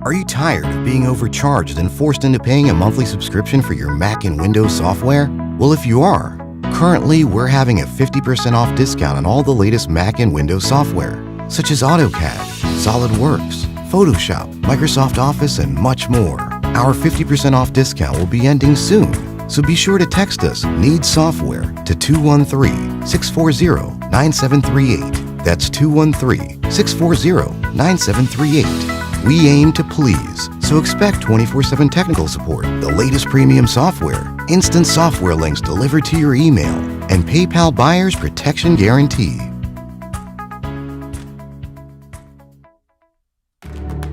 Are you tired of being overcharged and forced into paying a monthly subscription for your Mac and Windows software? Well, if you are, currently we're having a 50% off discount on all the latest Mac and Windows software, such as AutoCAD, SolidWorks, Photoshop, Microsoft Office, and much more. Our 50% off discount will be ending soon, so be sure to text us "Need Software" to 213-640-9738. That's 213-640-9738. We aim to please, so expect 24/7 technical support, the latest premium software, instant software links delivered to your email, and PayPal Buyer's Protection Guarantee.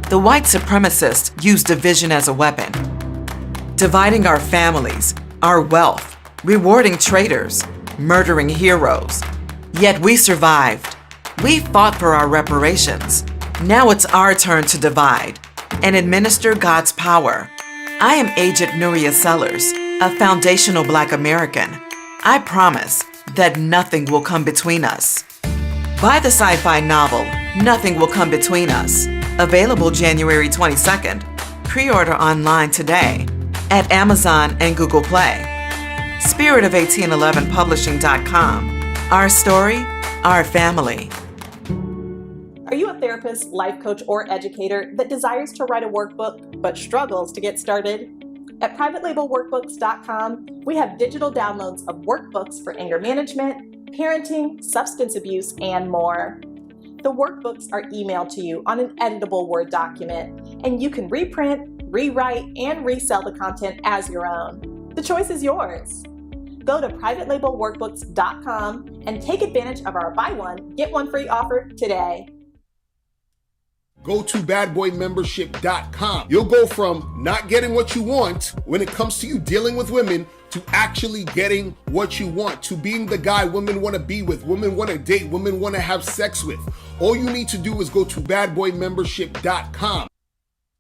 The white supremacists use division as a weapon, dividing our families, our wealth, rewarding traitors, murdering heroes. Yet we survived. We fought for our reparations. Now it's our turn to divide and administer God's power. I am Agent Nuria Sellers, a foundational Black American. I promise that nothing will come between us. Buy the sci-fi novel, Nothing Will Come Between Us. Available January 22nd. Pre-order online today at Amazon and Google Play. Spirit of1811publishing.com. Our story, our family. Are you a therapist, life coach, or educator that desires to write a workbook but struggles to get started? At privatelabelworkbooks.com, we have digital downloads of workbooks for anger management, parenting, substance abuse, and more. The workbooks are emailed to you on an editable Word document, and you can reprint, rewrite, and resell the content as your own. The choice is yours. Go to privatelabelworkbooks.com and take advantage of our buy one, get one free offer today. Go to badboymembership.com. You'll go from not getting what you want when it comes to you dealing with women to actually getting what you want, to being the guy women want to be with, women want to date, women want to have sex with. All you need to do is go to badboymembership.com.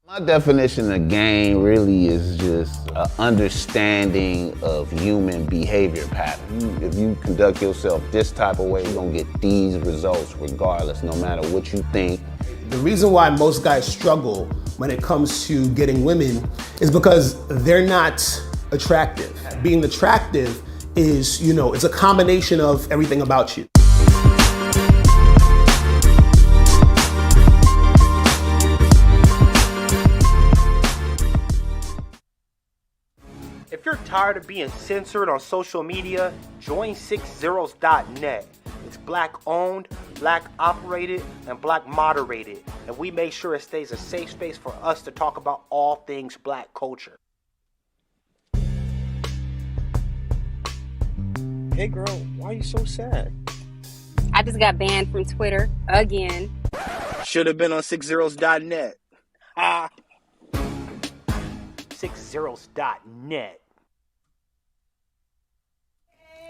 My definition of game really is just an understanding of human behavior patterns. If you conduct yourself this type of way, you're going to get these results regardless, no matter what you think. The reason why most guys struggle when it comes to getting women is because they're not attractive. Being attractive is, it's a combination of everything about you. If you're tired of being censored on social media, join 6zeros.net. It's Black owned, Black operated, and Black moderated. And we make sure it stays a safe space for us to talk about all things Black culture. Hey girl, why are you so sad? I just got banned from Twitter again. Should have been on 6zeros.net. 6zeros.net.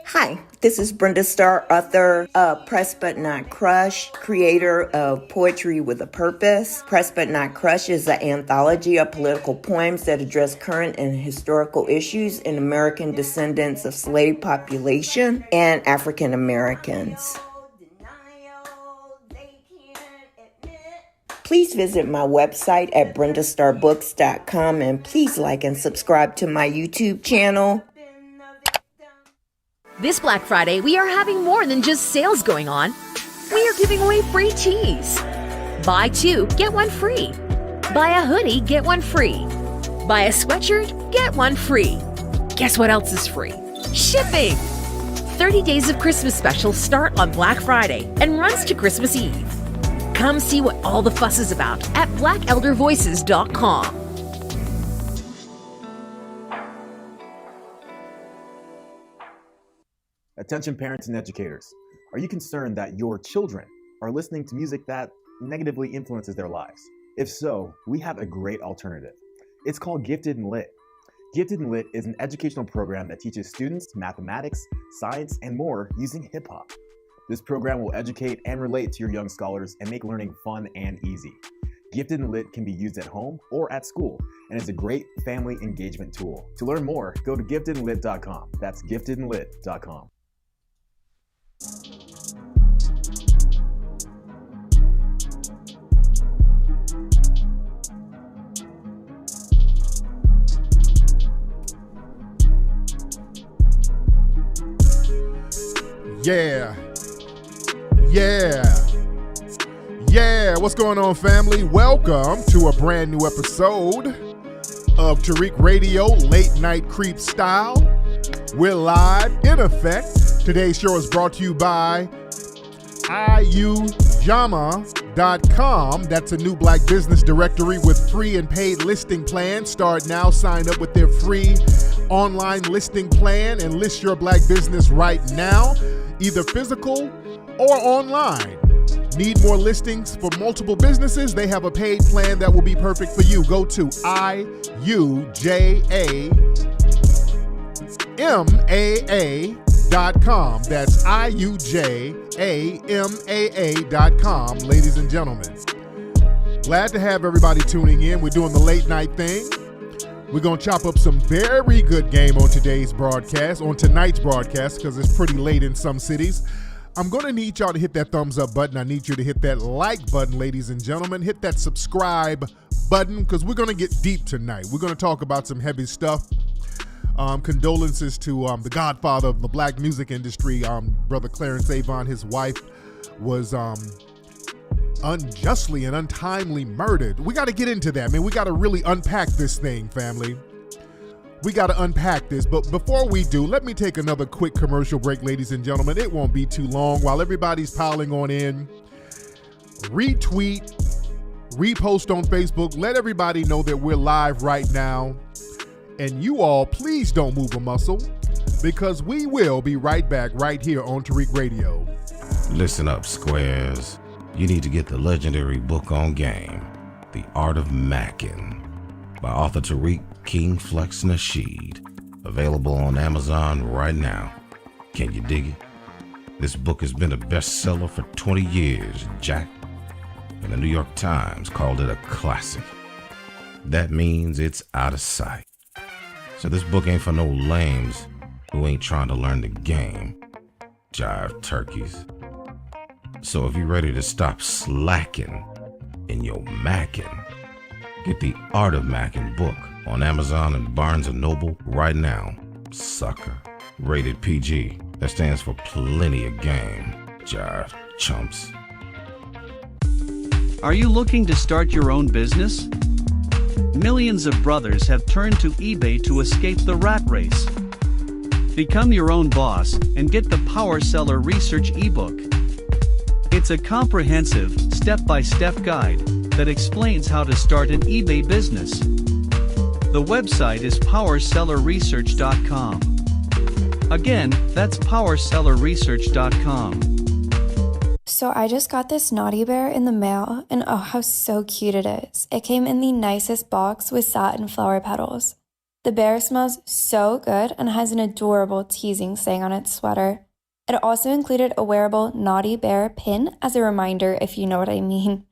Hi, this is Brenda Starr, author of Press But Not Crush, creator of Poetry with a Purpose. Press But Not Crush is an anthology of political poems that address current and historical issues in American descendants of slave population and African Americans. Please visit my website at brendastarbooks.com and please like and subscribe to my YouTube channel. This Black Friday, we are having more than just sales going on. We are giving away free tees. Buy two, get one free. Buy a hoodie, get one free. Buy a sweatshirt, get one free. Guess what else is free? Shipping! 30 Days of Christmas specials start on Black Friday and runs to Christmas Eve. Come see what all the fuss is about at blackeldervoices.com. Attention parents and educators. Are you concerned that your children are listening to music that negatively influences their lives? If so, we have a great alternative. It's called Gifted and Lit. Gifted and Lit is an educational program that teaches students mathematics, science, and more using hip hop. This program will educate and relate to your young scholars and make learning fun and easy. Gifted and Lit can be used at home or at school and is a great family engagement tool. To learn more, go to giftedandlit.com. That's giftedandlit.com. Yeah, what's going on, family? Welcome to a brand new episode of Tariq Radio, Late Night Creep Style. We're live, in effect. Today's show is brought to you by iujama.com. That's a new black business directory with free and paid listing plans. Start now, sign up with their free online listing plan and list your black business right now, either physical or online. Need more listings for multiple businesses? They have a paid plan that will be perfect for you. Go to iujama.com. That's iujama.com, ladies and gentlemen. Glad to have everybody tuning in. We're doing the late night thing. We're going to chop up some very good game on tonight's broadcast, because it's pretty late in some cities. I'm going to need y'all to hit that thumbs up button. I need you to hit that like button, ladies and gentlemen. Hit that subscribe button, because we're going to get deep tonight. We're going to talk about some heavy stuff. Condolences to the godfather of the black music industry, Brother Clarence Avant. His wife was unjustly and untimely murdered. We got to get into that, man. We got to really unpack this thing, family. We got to unpack this, but before we do, let me take another quick commercial break, ladies and gentlemen. It won't be too long. While everybody's piling on in, retweet, repost on Facebook. Let everybody know that we're live right now. And you all, please don't move a muscle, because we will be right back right here on Tariq Radio. Listen up, squares. You need to get the legendary book on game, The Art of Mackin', by author Tariq King Flex Nasheed, available on Amazon right now. Can you dig it? This book has been a bestseller for 20 years, Jack, and the New York Times called it a classic. That means it's out of sight. So this book ain't for no lames who ain't trying to learn the game, jive turkeys. So if you're ready to stop slacking in your mackin', get the Art of Mackin' book on Amazon and Barnes & Noble right now, sucker. Rated PG. That stands for plenty of game, jive chumps. Are you looking to start your own business? Millions of brothers have turned to eBay to escape the rat race. Become your own boss and get the Power Seller Research ebook. It's a comprehensive, step-by-step guide that explains how to start an eBay business. The website is powersellerresearch.com. Again, that's powersellerresearch.com. So I just got this Naughty Bear in the mail, and oh, how so cute it is. It came in the nicest box with satin flower petals. The bear smells so good and has an adorable teasing saying on its sweater. It also included a wearable Naughty Bear pin as a reminder, if you know what I mean.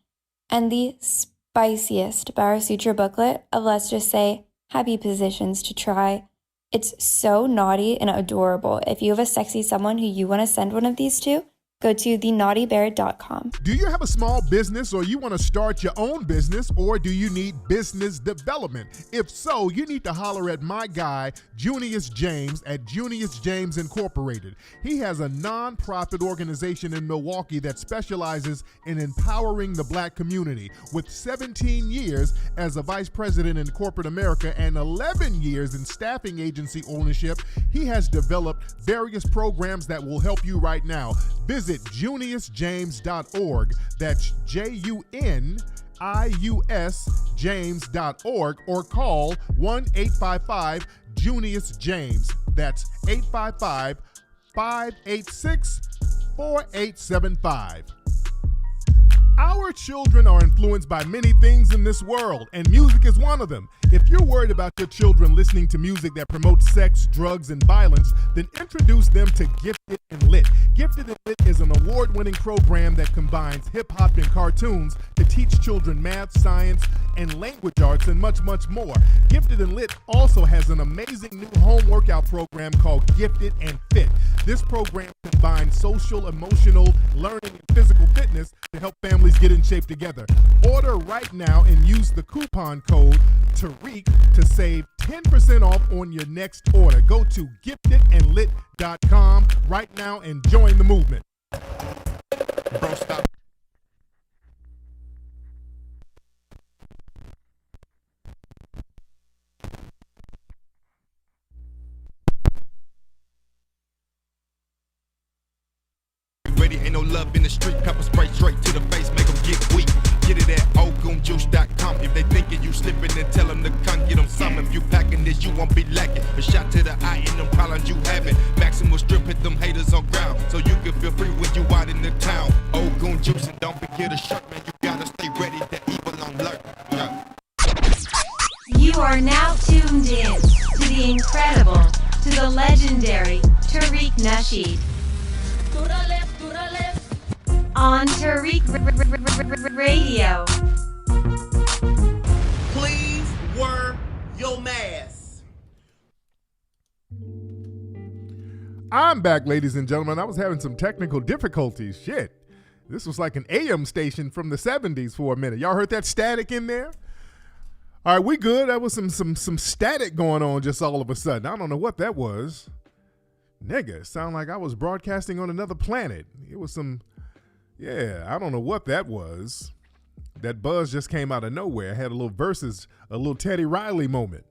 And the spiciest Barra Sutra booklet of, let's just say, happy positions to try. It's so naughty and adorable. If you have a sexy someone who you want to send one of these to, go to thenaughtybear.com. Do you have a small business, or you want to start your own business, or do you need business development? If so, you need to holler at my guy, Junius James at Junius James Incorporated. He has a non-profit organization in Milwaukee that specializes in empowering the black community. With 17 years as a vice president in corporate America and 11 years in staffing agency ownership, he has developed various programs that will help you right now. Visit juniusjames.org. That's JUNIUS James.org, or call 1-855-JUNIUS-JAMES. That's 855-586-4875. Our children are influenced by many things in this world, and music is one of them. If you're worried about your children listening to music that promotes sex, drugs, and violence, then introduce them to Gifted and Lit. Gifted and Lit is an award-winning program that combines hip-hop and cartoons to teach children math, science, and language arts, and much, much more. Gifted and Lit also has an amazing new home workout program called Gifted and Fit. This program combines social, emotional, learning, and physical fitness to help families get in shape together. Order right now and use the coupon code TARIQ to save 10% off on your next order. Go to giftedandlit.com right now and join the movement. Bro, stop. Ready, ain't no love in the street. Pepper spray straight to the face, make them get weak. Get it at oldgoonjuice.com. If they thinking you slipping, then tell them to come get them some. If you packing this, you won't be lacking. A shot to the eye and them problems you having. Maximal strip, hit them haters on ground. So you can feel free when you out in the town. Old Goon Juice, and don't forget a shirt, man. You gotta stay ready, the evil on alert. Yeah. You are now tuned in to the incredible, to the legendary Tariq Nasheed. On Tariq Radio. Please wear your mask. I'm back, ladies and gentlemen. I was having some technical difficulties. Shit. This was like an AM station from the 70s for a minute. Y'all heard that static in there? All right, we good. That was some static going on just all of a sudden. I don't know what that was. Nigga, it sounded like I was broadcasting on another planet. It was some, yeah, I don't know what that was. That buzz just came out of nowhere. I had a little versus, a little Teddy Riley moment.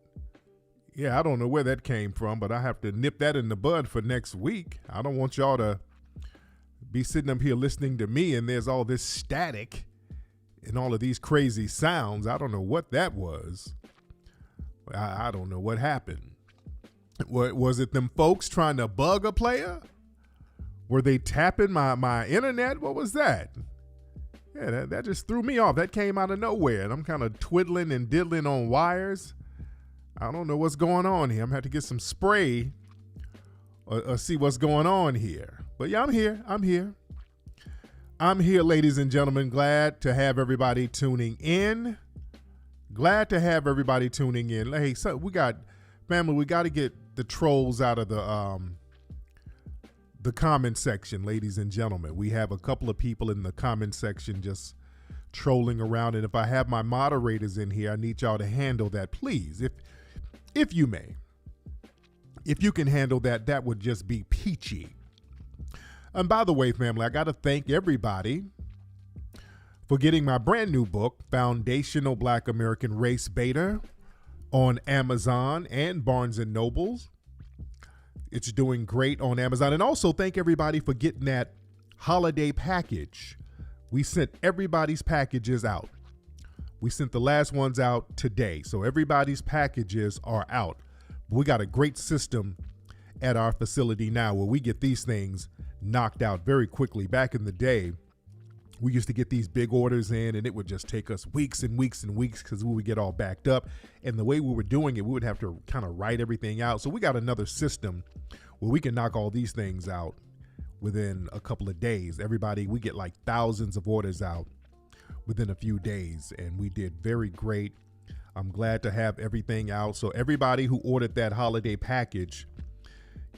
Yeah, I don't know where that came from, but I have to nip that in the bud for next week. I don't want y'all to be sitting up here listening to me and there's all this static and all of these crazy sounds. I don't know what that was. I don't know what happened. Was it them folks trying to bug a player? Were they tapping my internet? What was that? Yeah, that just threw me off. That came out of nowhere, and I'm kind of twiddling and diddling on wires. I don't know what's going on here. I'm going to have to get some spray or see what's going on here. But yeah, I'm here. I'm here, ladies and gentlemen. Glad to have everybody tuning in. Hey, so we got to get the trolls out of the comment section, ladies and gentlemen. We have a couple of people in the comment section just trolling around, and if I have my moderators in here, I need y'all to handle that, please. If you may. If you can handle that, that would just be peachy. And by the way, family, I got to thank everybody for getting my brand new book, Foundational Black American Race Beta, on Amazon and Barnes & Nobles. It's doing great on Amazon. And also thank everybody for getting that holiday package. We sent everybody's packages out. We sent the last ones out today. So everybody's packages are out. We got a great system at our facility now where we get these things knocked out very quickly. Back in the day, we used to get these big orders in and it would just take us weeks and weeks and weeks because we would get all backed up. And the way we were doing it, we would have to kind of write everything out. So we got another system where we can knock all these things out within a couple of days. We get like thousands of orders out within a few days, and we did very great. I'm glad to have everything out. So everybody who ordered that holiday package,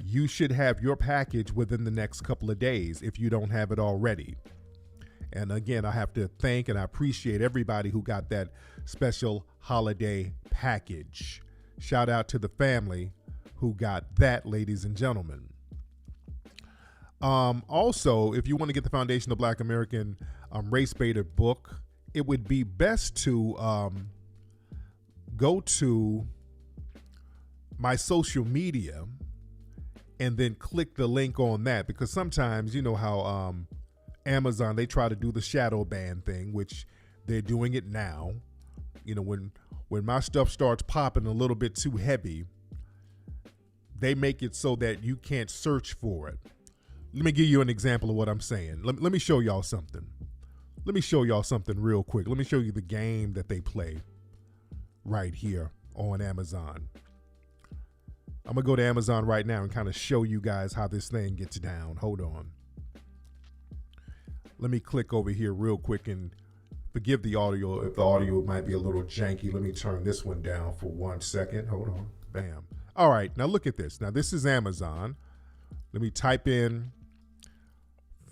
you should have your package within the next couple of days if you don't have it already. And again, I have to thank and I appreciate everybody who got that special holiday package. Shout out to the family who got that, ladies and gentlemen. Also, if you want to get the Foundational Black American Race Beta book, it would be best to go to my social media and then click the link on that, because sometimes you know how Amazon, they try to do the shadow ban thing, which they're doing it now. You know, when my stuff starts popping a little bit too heavy, they make it so that you can't search for it. Let me give you an example of what I'm saying. Let me show y'all something. Let me show y'all something real quick. Let me show you the game that they play right here on Amazon. I'm gonna go to Amazon right now and kind of show you guys how this thing gets down. Hold on. Let me click over here real quick, and forgive the audio if the audio might be a little janky. Let me turn this one down for 1 second. Hold on. Bam. All right, now look at this. Now this is Amazon. Let me type in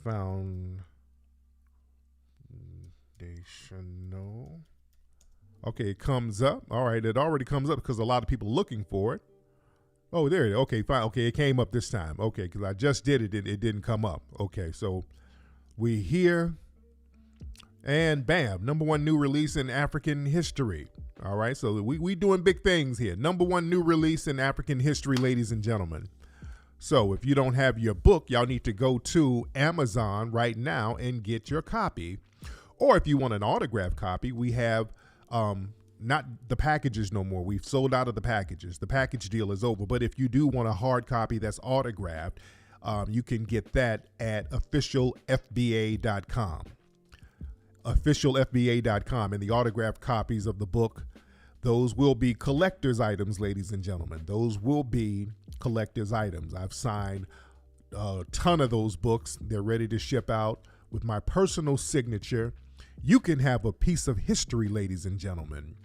foundational Okay, it comes up. All right, it already comes up because a lot of people are looking for it. Oh, there it is. Okay, fine. Okay, it came up this time. Okay, because I just did it. It didn't come up. Okay, so we here. And bam, #1 new release in African history. All right, so we doing big things here. #1 new release in African history, ladies and gentlemen. So if you don't have your book, y'all need to go to Amazon right now and get your copy. Or if you want an autographed copy, we have not the packages no more. We've sold out of the packages. The package deal is over. But if you do want a hard copy that's autographed, you can get that at officialfba.com. Officialfba.com. And the autographed copies of the book, those will be collector's items, ladies and gentlemen. Those will be collector's items. I've signed a ton of those books. They're ready to ship out with my personal signature. You can have a piece of history, ladies and gentlemen,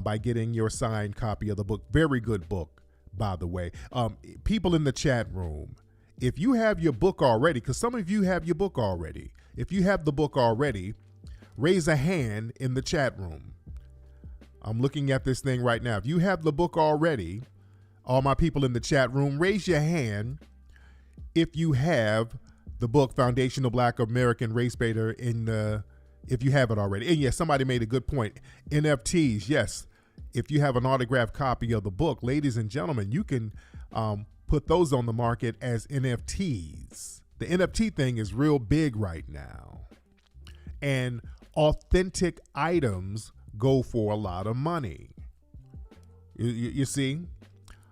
by getting your signed copy of the book. Very good book, by the way. People in the chat room, if you have your book already, because some of you have your book already. If you have the book already, raise a hand in the chat room. I'm looking at this thing right now. If you have the book already, all my people in the chat room, raise your hand if you have the book Foundational Black American Race Baiter if you have it already. And yes, somebody made a good point. NFTs, yes. If you have an autographed copy of the book, ladies and gentlemen, you can put those on the market as NFTs. The NFT thing is real big right now. And authentic items go for a lot of money. You see,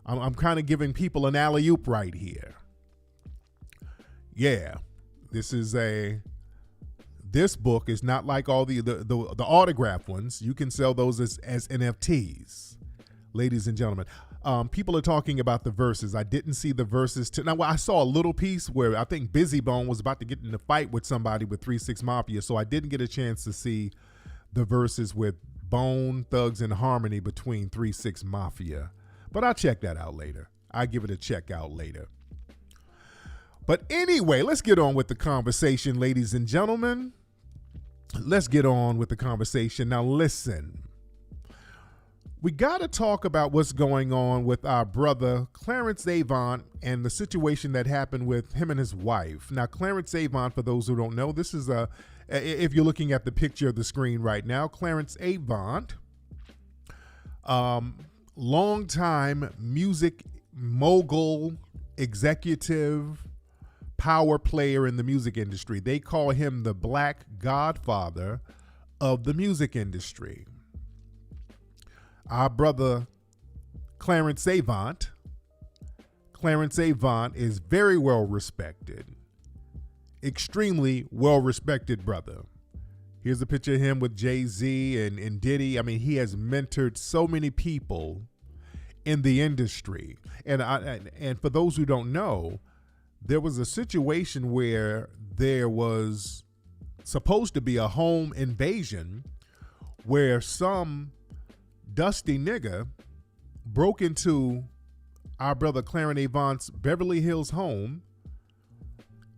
I'm kind of giving people an alley-oop right here. Yeah, this book is not like all the autograph ones. You can sell those as NFTs, ladies and gentlemen. People are talking about the verses. I didn't see the verses. Now, I saw a little piece where I think Busy Bone was about to get in a fight with somebody with 3 6 Mafia, so I didn't get a chance to see the verses with Bone Thugs and Harmony between 3 6 Mafia. But I'll check that out later. I'll give it a check out later. But anyway, let's get on with the conversation, ladies and gentlemen. Let's get on with the conversation. Now, listen. We got to talk about what's going on with our brother, Clarence Avant, and the situation that happened with him and his wife. Now, Clarence Avant, for those who don't know, this is if you're looking at the picture of the screen right now, Clarence Avant, longtime music mogul, executive, power player in the music industry. They call him the Black Godfather of the music industry. Our brother Clarence Avant is very well respected, extremely well respected brother. Here's a picture of him with Jay-Z and Diddy. I mean, he has mentored so many people in the industry. And for those who don't know, there was a situation where there was supposed to be a home invasion where some dusty nigga broke into our brother Clarence Avant's Beverly Hills home,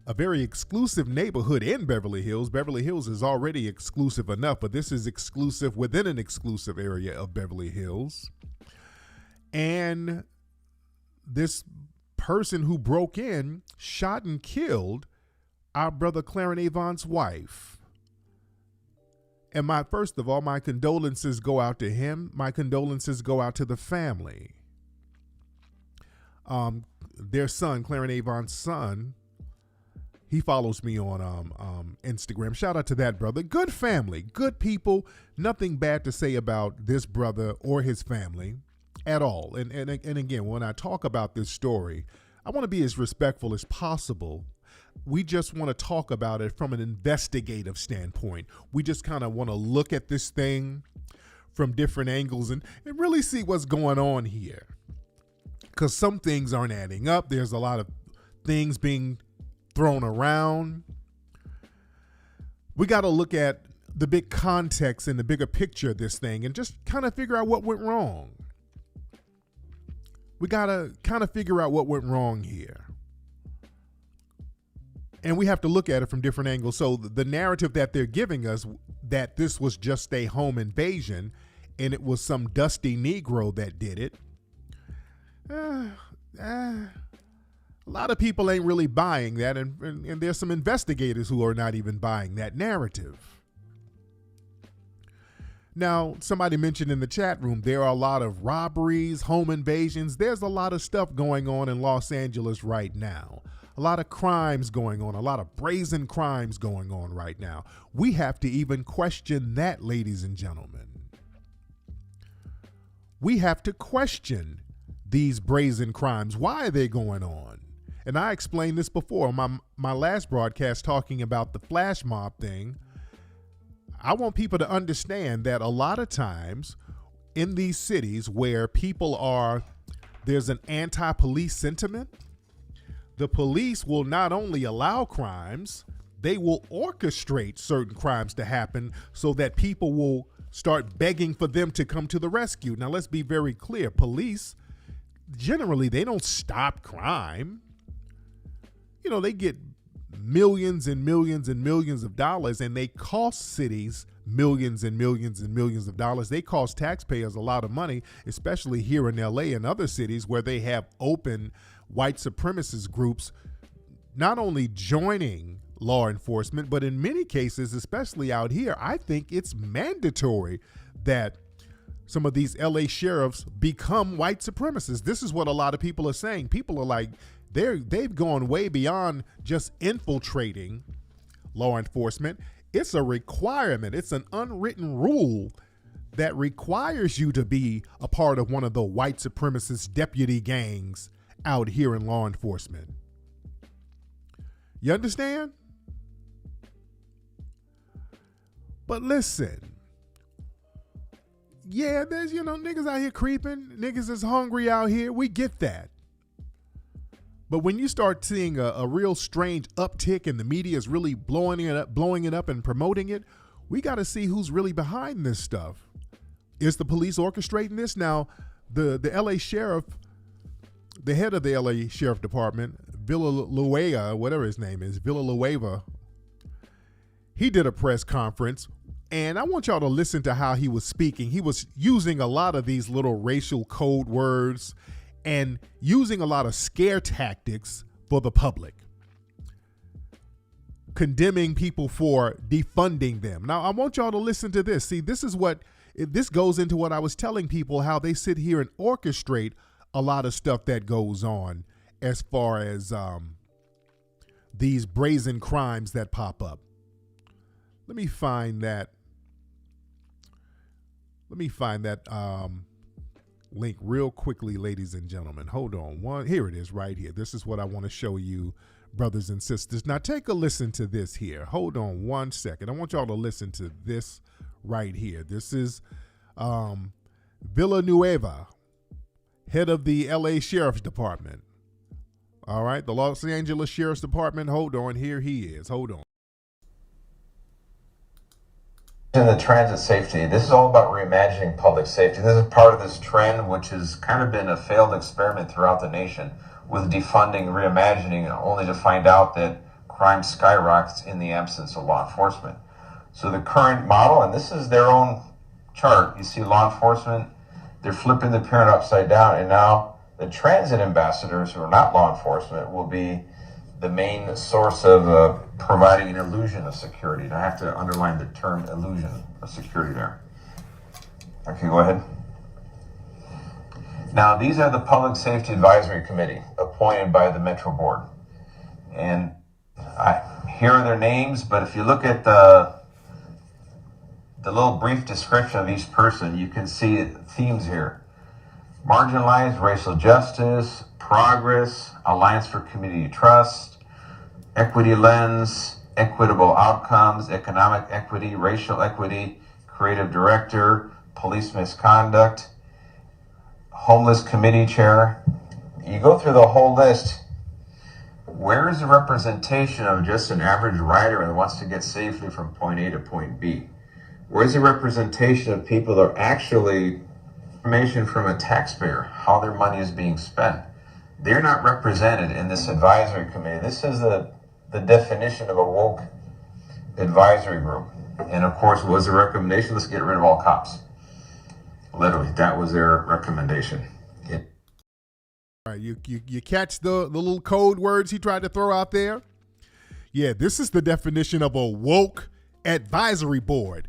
a very exclusive neighborhood in Beverly Hills. Beverly Hills is already exclusive enough, but this is exclusive within an exclusive area of Beverly Hills. And this person who broke in shot and killed our brother Clarence Avant's wife. And first of all, my condolences go out to him. My condolences go out to the family. Their son, Clarence Avant's son, he follows me on Instagram. Shout out to that brother. Good family, good people. Nothing bad to say about this brother or his family at all. And again, when I talk about this story, I want to be as respectful as possible. We just want to talk about it from an investigative standpoint. We just kind of want to look at this thing from different angles and really see what's going on here. Because some things aren't adding up. There's a lot of things being thrown around. We got to look at the big context and the bigger picture of this thing and just kind of figure out what went wrong. We got to kind of figure out what went wrong here. And we have to look at it from different angles. So the narrative that they're giving us, that this was just a home invasion and it was some dusty Negro that did it, a lot of people ain't really buying that. And there's some investigators who are not even buying that narrative. Now, somebody mentioned in the chat room, there are a lot of robberies, home invasions. There's a lot of stuff going on in Los Angeles right now. A lot of crimes going on, a lot of brazen crimes going on right now. We have to even question that, ladies and gentlemen. We have to question these brazen crimes. Why are they going on? And I explained this before on my last broadcast talking about the flash mob thing. I want people to understand that a lot of times in these cities where there's an anti-police sentiment, the police will not only allow crimes, they will orchestrate certain crimes to happen so that people will start begging for them to come to the rescue. Now, let's be very clear. Police, generally, they don't stop crime. You know, they get millions and millions and millions of dollars, and they cost cities millions and millions and millions of dollars. They cost taxpayers a lot of money, especially here in LA and other cities where they have open white supremacist groups not only joining law enforcement, but in many cases, especially out here, I think it's mandatory that some of these LA sheriffs become white supremacists. This is what a lot of people are saying. People are like, they've gone way beyond just infiltrating law enforcement. It's a requirement. It's an unwritten rule that requires you to be a part of one of the white supremacist deputy gangs out here in law enforcement. You understand? But listen, yeah, there's, niggas out here creeping. Niggas is hungry out here. We get that. But when you start seeing a real strange uptick and the media is really blowing it up and promoting it, we got to see who's really behind this stuff. Is the police orchestrating this? Now, the LA sheriff, the head of the LA Sheriff Department, Villanueva, whatever his name is, Villanueva, he did a press conference, and I want y'all to listen to how he was speaking. He was using a lot of these little racial code words and using a lot of scare tactics for the public, condemning people for defunding them. Now, I want y'all to listen to this. See, this goes into what I was telling people, how they sit here and orchestrate a lot of stuff that goes on as far as these brazen crimes that pop up. Let me find that link real quickly, ladies and gentlemen. Hold on. Here it is right here. This is what I want to show you, brothers and sisters. Now take a listen to this here. Hold on one second. I want y'all to listen to this right here. This is Villanueva, head of the LA Sheriff's Department. All right, the Los Angeles Sheriff's Department. Hold on. Here he is. Hold on. In the transit safety, this is all about reimagining public safety. This is part of this trend, which has kind of been a failed experiment throughout the nation with defunding, reimagining, only to find out that crime skyrockets in the absence of law enforcement. So the current model, and this is their own chart, you see law enforcement, they're flipping the pyramid upside down, and now the transit ambassadors, who are not law enforcement, will be the main source of providing an illusion of security. And I have to underline the term illusion of security there. Okay, go ahead. Now, these are the Public Safety Advisory Committee appointed by the Metro Board. And here are their names, but if you look at the little brief description of each person, you can see themes here. Marginalized, racial justice, progress, Alliance for Community Trust, equity lens, equitable outcomes, economic equity, racial equity, creative director, police misconduct, homeless committee chair. You go through the whole list. Where is the representation of just an average rider that wants to get safely from point A to point B? Where's the representation of people that are actually information from a taxpayer, how their money is being spent? They're not represented in this advisory committee. This is the the definition of a woke advisory group. And of course, was the recommendation, let's get rid of all cops. Literally, that was their recommendation. All right, you catch the little code words he tried to throw out there? Yeah, this is the definition of a woke advisory board.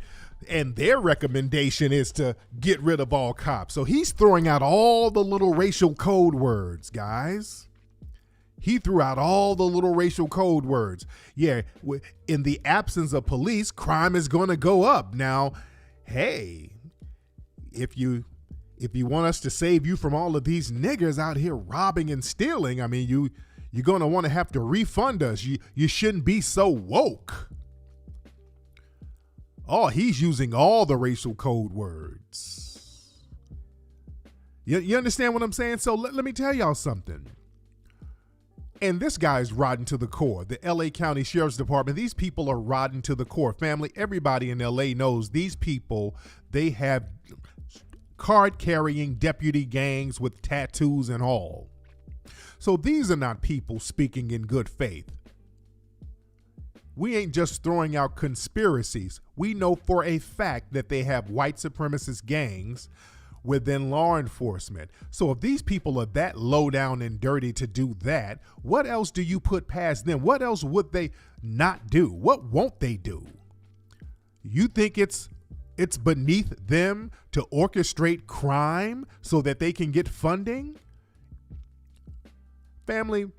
And their recommendation is to get rid of all cops. So he's throwing out all the little racial code words, guys. He threw out all the little racial code words. Yeah, in the absence of police, crime is going to go up. Now, hey, if you want us to save you from all of these niggers out here robbing and stealing, I mean, you're going to want to have to refund us. You shouldn't be so woke. Oh, he's using all the racial code words. You understand what I'm saying? So let me tell y'all something. And this guy's rotten to the core. The LA County Sheriff's Department, these people are rotten to the core. Family, everybody in LA knows these people, they have card-carrying deputy gangs with tattoos and all. So these are not people speaking in good faith. We ain't just throwing out conspiracies. We know for a fact that they have white supremacist gangs within law enforcement. So if these people are that low down and dirty to do that, what else do you put past them? What else would they not do? What won't they do? You think it's beneath them to orchestrate crime so that they can get funding? Family,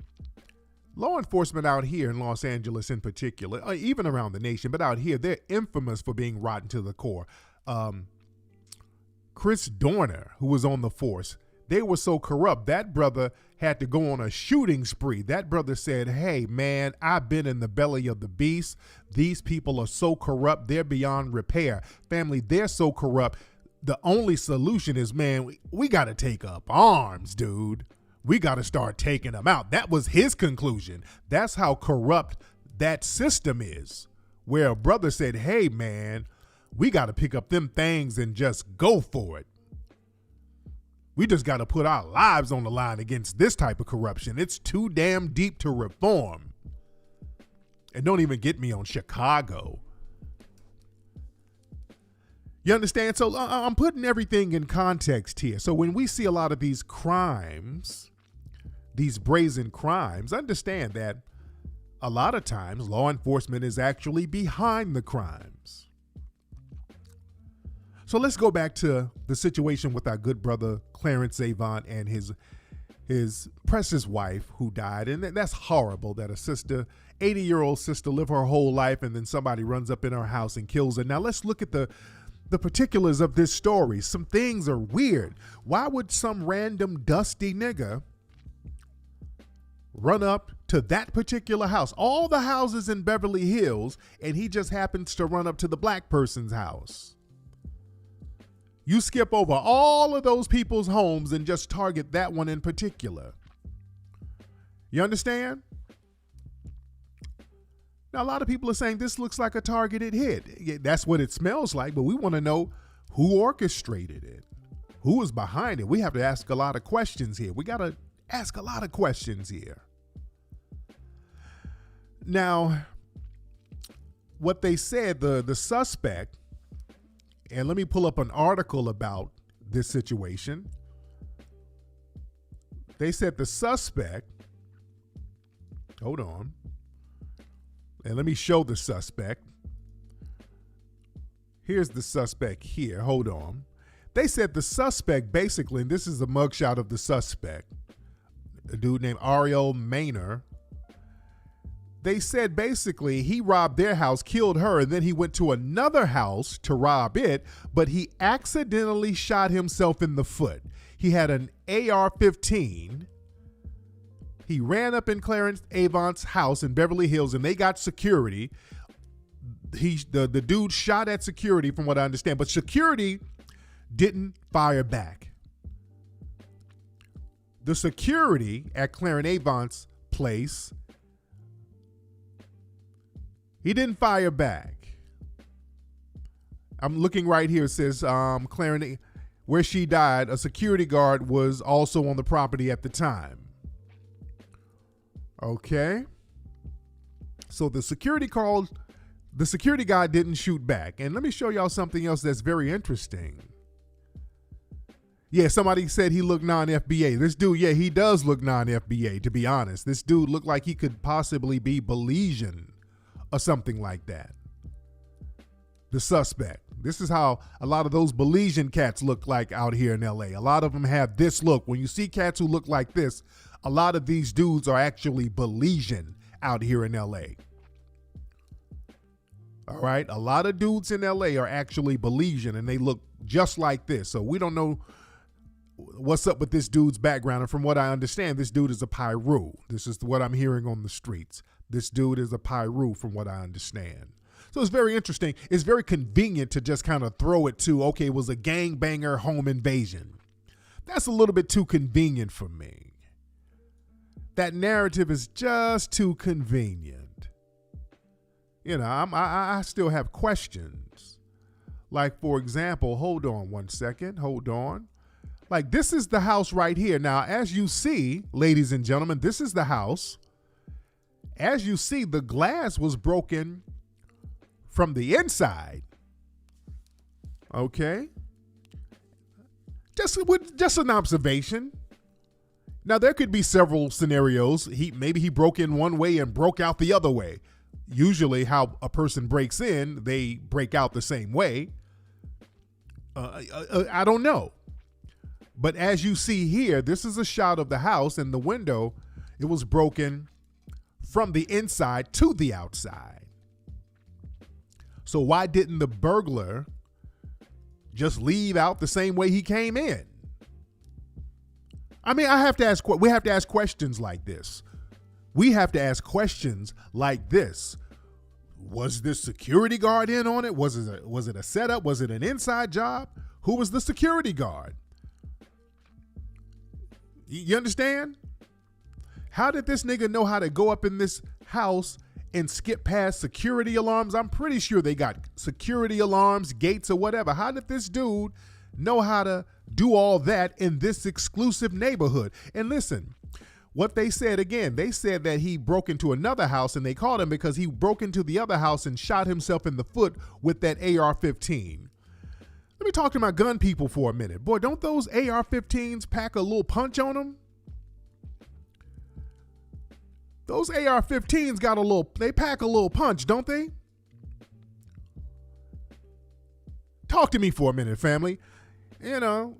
law enforcement out here in Los Angeles in particular, even around the nation, but out here, they're infamous for being rotten to the core. Chris Dorner, who was on the force, they were so corrupt, that brother had to go on a shooting spree. That brother said, hey, man, I've been in the belly of the beast. These people are so corrupt, they're beyond repair. Family, they're so corrupt. The only solution is, man, we got to take up arms, dude. We got to start taking them out. That was his conclusion. That's how corrupt that system is, where a brother said, hey, man, we got to pick up them things and just go for it. We just got to put our lives on the line against this type of corruption. It's too damn deep to reform. And don't even get me on Chicago. You understand? So I'm putting everything in context here. So when we see a lot of these crimes, these brazen crimes, understand that a lot of times law enforcement is actually behind the crimes. So let's go back to the situation with our good brother Clarence Avant and his precious wife who died. And that's horrible that a sister, 80-year-old sister, lived her whole life and then somebody runs up in her house and kills her. Now let's look at the particulars of this story. Some things are weird. Why would some random dusty nigga run up to that particular house? All the houses in Beverly Hills, and he just happens to run up to the black person's house. You skip over all of those people's homes and just target that one in particular. You understand? Now, a lot of people are saying this looks like a targeted hit. That's what it smells like, but we want to know who orchestrated it. Who was behind it? We have to ask a lot of questions here. We got to ask a lot of questions here. Now, what they said, the suspect, and let me pull up an article about this situation. They said the suspect, hold on, and let me show the suspect. Here's the suspect here, hold on. They said the suspect basically, and this is a mugshot of the suspect, a dude named Ari Lennox. They said basically he robbed their house, killed her, and then he went to another house to rob it, but he accidentally shot himself in the foot. He had an AR-15. He ran up in Clarence Avant's house in Beverly Hills, and they got security. The dude shot at security, from what I understand, but security didn't fire back. The security at Clarence Avant's place, he didn't fire back. I'm looking right here. It says Clarence, where she died, a security guard was also on the property at the time. Okay. So the security guy didn't shoot back. And let me show y'all something else that's very interesting. Yeah, somebody said he looked non-FBA. This dude, yeah, he does look non-FBA, to be honest. This dude looked like he could possibly be Belizean or something like that. The suspect. This is how a lot of those Belizean cats look like out here in LA. A lot of them have this look. When you see cats who look like this, a lot of these dudes are actually Belizean out here in LA. All right? A lot of dudes in LA are actually Belizean, and they look just like this. So we don't know what's up with this dude's background. And from what I understand, this dude is a Pyru. This is what I'm hearing on the streets. This dude is a Pyru from what I understand. So it's very interesting. It's very convenient to just kind of throw it to, okay, it was a gangbanger home invasion. That's a little bit too convenient for me. That narrative is just too convenient. You know, I still have questions. Like, for example, hold on one second. Hold on. Like, this is the house right here. Now, as you see, ladies and gentlemen, this is the house. As you see, the glass was broken from the inside. Okay? Just an observation. Now, there could be several scenarios. Maybe he broke in one way and broke out the other way. Usually how a person breaks in, they break out the same way. I don't know. But as you see here, this is a shot of the house, and the window, it was broken from the inside to the outside. So why didn't the burglar just leave out the same way he came in? I mean, we have to ask questions like this. We have to ask questions like this. Was this security guard in on it? Was it a setup? Was it an inside job? Who was the security guard? You understand? How did this nigga know how to go up in this house and skip past security alarms? I'm pretty sure they got security alarms, gates, or whatever. How did this dude know how to do all that in this exclusive neighborhood? And listen, what they said again, they said that he broke into another house, and they caught him because he broke into the other house and shot himself in the foot with that AR-15. Let me talk to my gun people for a minute. Boy, don't those AR-15s pack a little punch on them? Those AR-15s they pack a little punch, don't they? Talk to me for a minute, family. You know,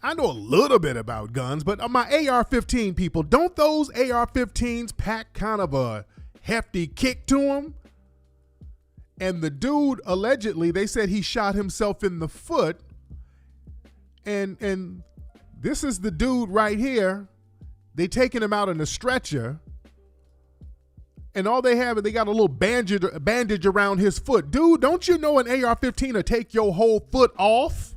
I know a little bit about guns, but my AR-15 people, don't those AR-15s pack kind of a hefty kick to them? And the dude, allegedly, they said he shot himself in the foot. And this is the dude right here. They taking him out in a stretcher. And all they have is they got a little bandage around his foot. Dude, don't you know an AR-15 will take your whole foot off?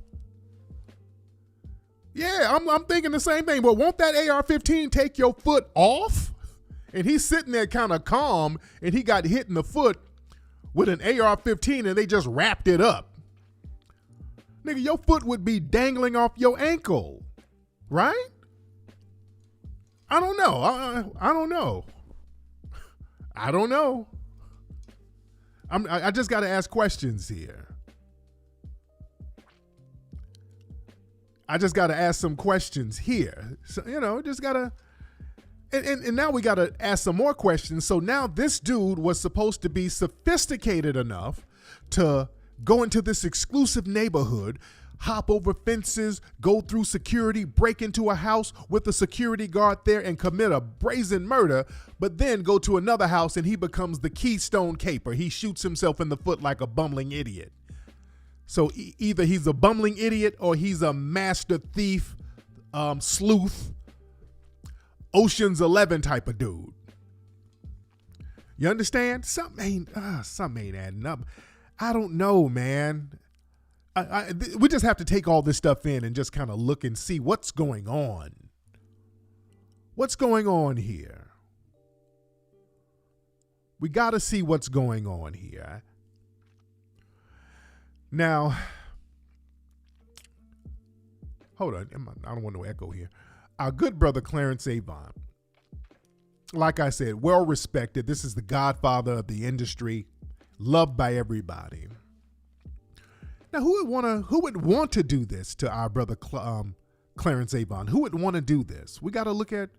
Yeah, I'm thinking the same thing. But won't that AR-15 take your foot off? And he's sitting there kind of calm, and he got hit in the foot with an AR-15, and they just wrapped it up. Nigga, your foot would be dangling off your ankle, right? I don't know. I don't know. I don't know. I just got to ask questions here. I just got to ask some questions here. So, you know, just got to. And now we got to ask some more questions. So now this dude was supposed to be sophisticated enough to go into this exclusive neighborhood, hop over fences, go through security, break into a house with a security guard there and commit a brazen murder, but then go to another house and he becomes the Keystone Caper. He shoots himself in the foot like a bumbling idiot. So either he's a bumbling idiot or he's a master thief, sleuth, Ocean's 11 type of dude. You understand? Something ain't adding up. I don't know, man. We just have to take all this stuff in and just kind of look and see what's going on. What's going on here? We got to see what's going on here. Now, hold on. I don't want no echo here. Our good brother Clarence Avant, like I said, well respected. This is the godfather of the industry, loved by everybody. Now, who would want to do this to our brother Clarence Avant? Who would want to do this? We got to look at,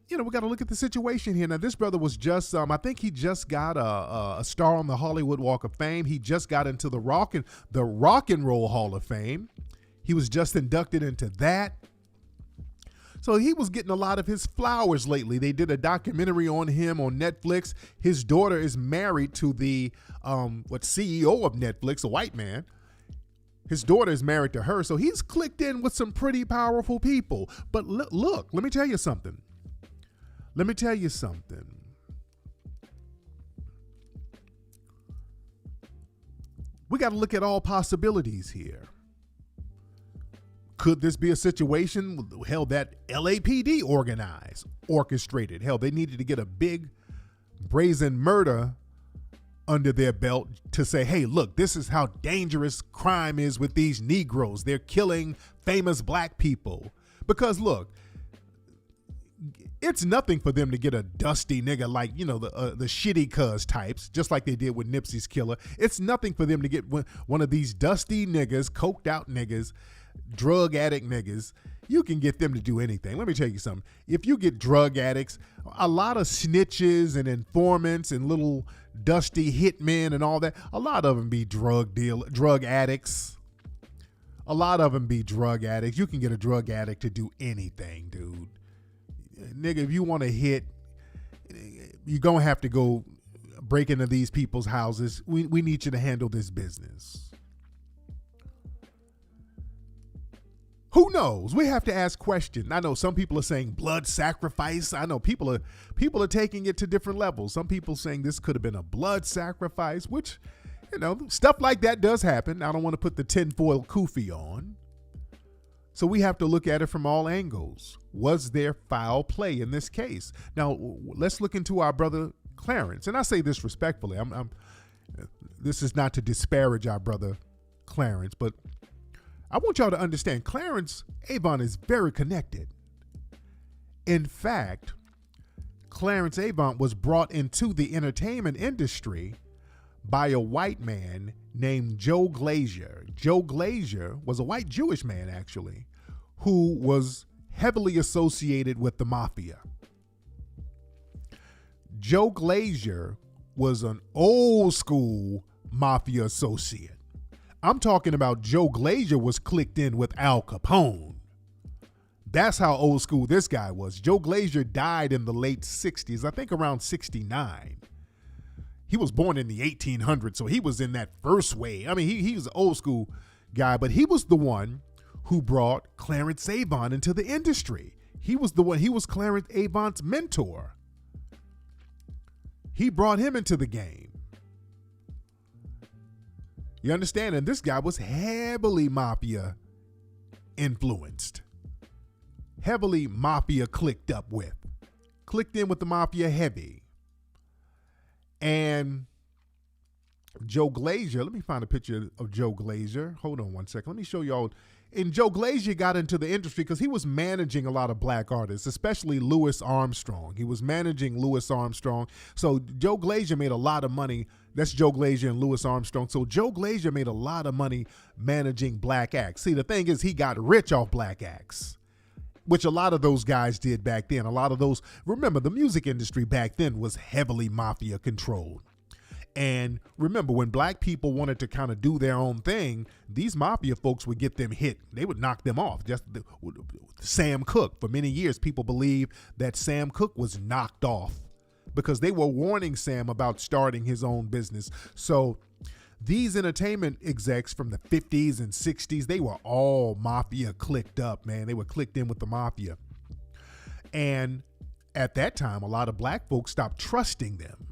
the situation here. Now, this brother was just, I think he just got a star on the Hollywood Walk of Fame. He just got into the Rock and Roll Hall of Fame. He was just inducted into that. So he was getting a lot of his flowers lately. They did a documentary on him on Netflix. His daughter is married to the CEO of Netflix, a white man. His daughter is married to her. So he's clicked in with some pretty powerful people. But look, let me tell you something. We got to look at all possibilities here. Could this be a situation, hell, that LAPD orchestrated? Hell, they needed to get a big brazen murder under their belt to say, hey, look, this is how dangerous crime is with these Negroes. They're killing famous black people. Because look, it's nothing for them to get a dusty nigga like, the shitty cuz types, just like they did with Nipsey's killer. It's nothing for them to get one of these dusty niggas, coked out niggas, drug addict niggas. You can get them to do anything. Let me tell you something. If you get drug addicts, a lot of snitches and informants and little dusty hitmen and all that, a lot of them be drug addicts. A lot of them be drug addicts. You can get a drug addict to do anything, dude. Nigga, if you want to hit, you're going to have to go break into these people's houses. We need you to handle this business. Who knows? We have to ask questions. I know some people are saying blood sacrifice. I know people are taking it to different levels. Some people saying this could have been a blood sacrifice, which, stuff like that does happen. I don't want to put the tinfoil kufi on. So we have to look at it from all angles. Was there foul play in this case? Now, let's look into our brother Clarence. And I say this respectfully. This is not to disparage our brother Clarence, but I want y'all to understand Clarence Avant is very connected. In fact, Clarence Avant was brought into the entertainment industry by a white man named Joe Glazier. Joe Glazier was a white Jewish man, actually, who was heavily associated with the mafia. Joe Glazier was an old school mafia associate. I'm talking about Joe Glazier was clicked in with Al Capone. That's how old school this guy was. Joe Glazier died in the late 60s, I think around 69. He was born in the 1800s, so he was in that first wave. I mean, he was an old school guy, but he was the one who brought Clarence Avant into the industry. He was Clarence Avant's mentor. He brought him into the game. You understand? And this guy was heavily mafia influenced. Heavily mafia clicked in with the mafia heavy. And Joe Glazier, let me find a picture of Joe Glazier. Hold on one second. Let me show y'all. And Joe Glazier got into the industry because he was managing a lot of black artists, especially Louis Armstrong. He was managing Louis Armstrong. So Joe Glazier made a lot of money. That's Joe Glazier and Louis Armstrong. So Joe Glazier made a lot of money managing black acts. See, the thing is, he got rich off black acts, which a lot of those guys did back then. A lot of those, remember, the music industry back then was heavily mafia controlled. And remember, when black people wanted to kind of do their own thing, these mafia folks would get them hit. They would knock them off. Just Sam Cooke. For many years, people believed that Sam Cooke was knocked off because they were warning Sam about starting his own business. So these entertainment execs from the 50s and 60s, they were all mafia clicked up, man. They were clicked in with the mafia. And at that time, a lot of black folks stopped trusting them.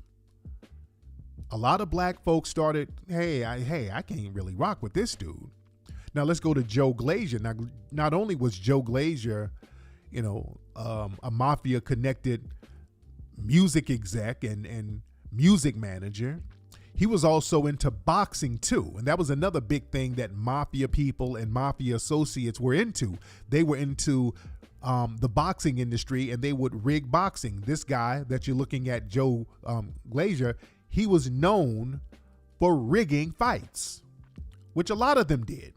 A lot of black folks started, hey, I can't really rock with this dude. Now let's go to Joe Glazier. Now, not only was Joe Glazier, a mafia connected music exec and music manager, he was also into boxing too. And that was another big thing that mafia people and mafia associates were into. They were into the boxing industry, and they would rig boxing. This guy that you're looking at, Joe Glazier, he was known for rigging fights, which a lot of them did.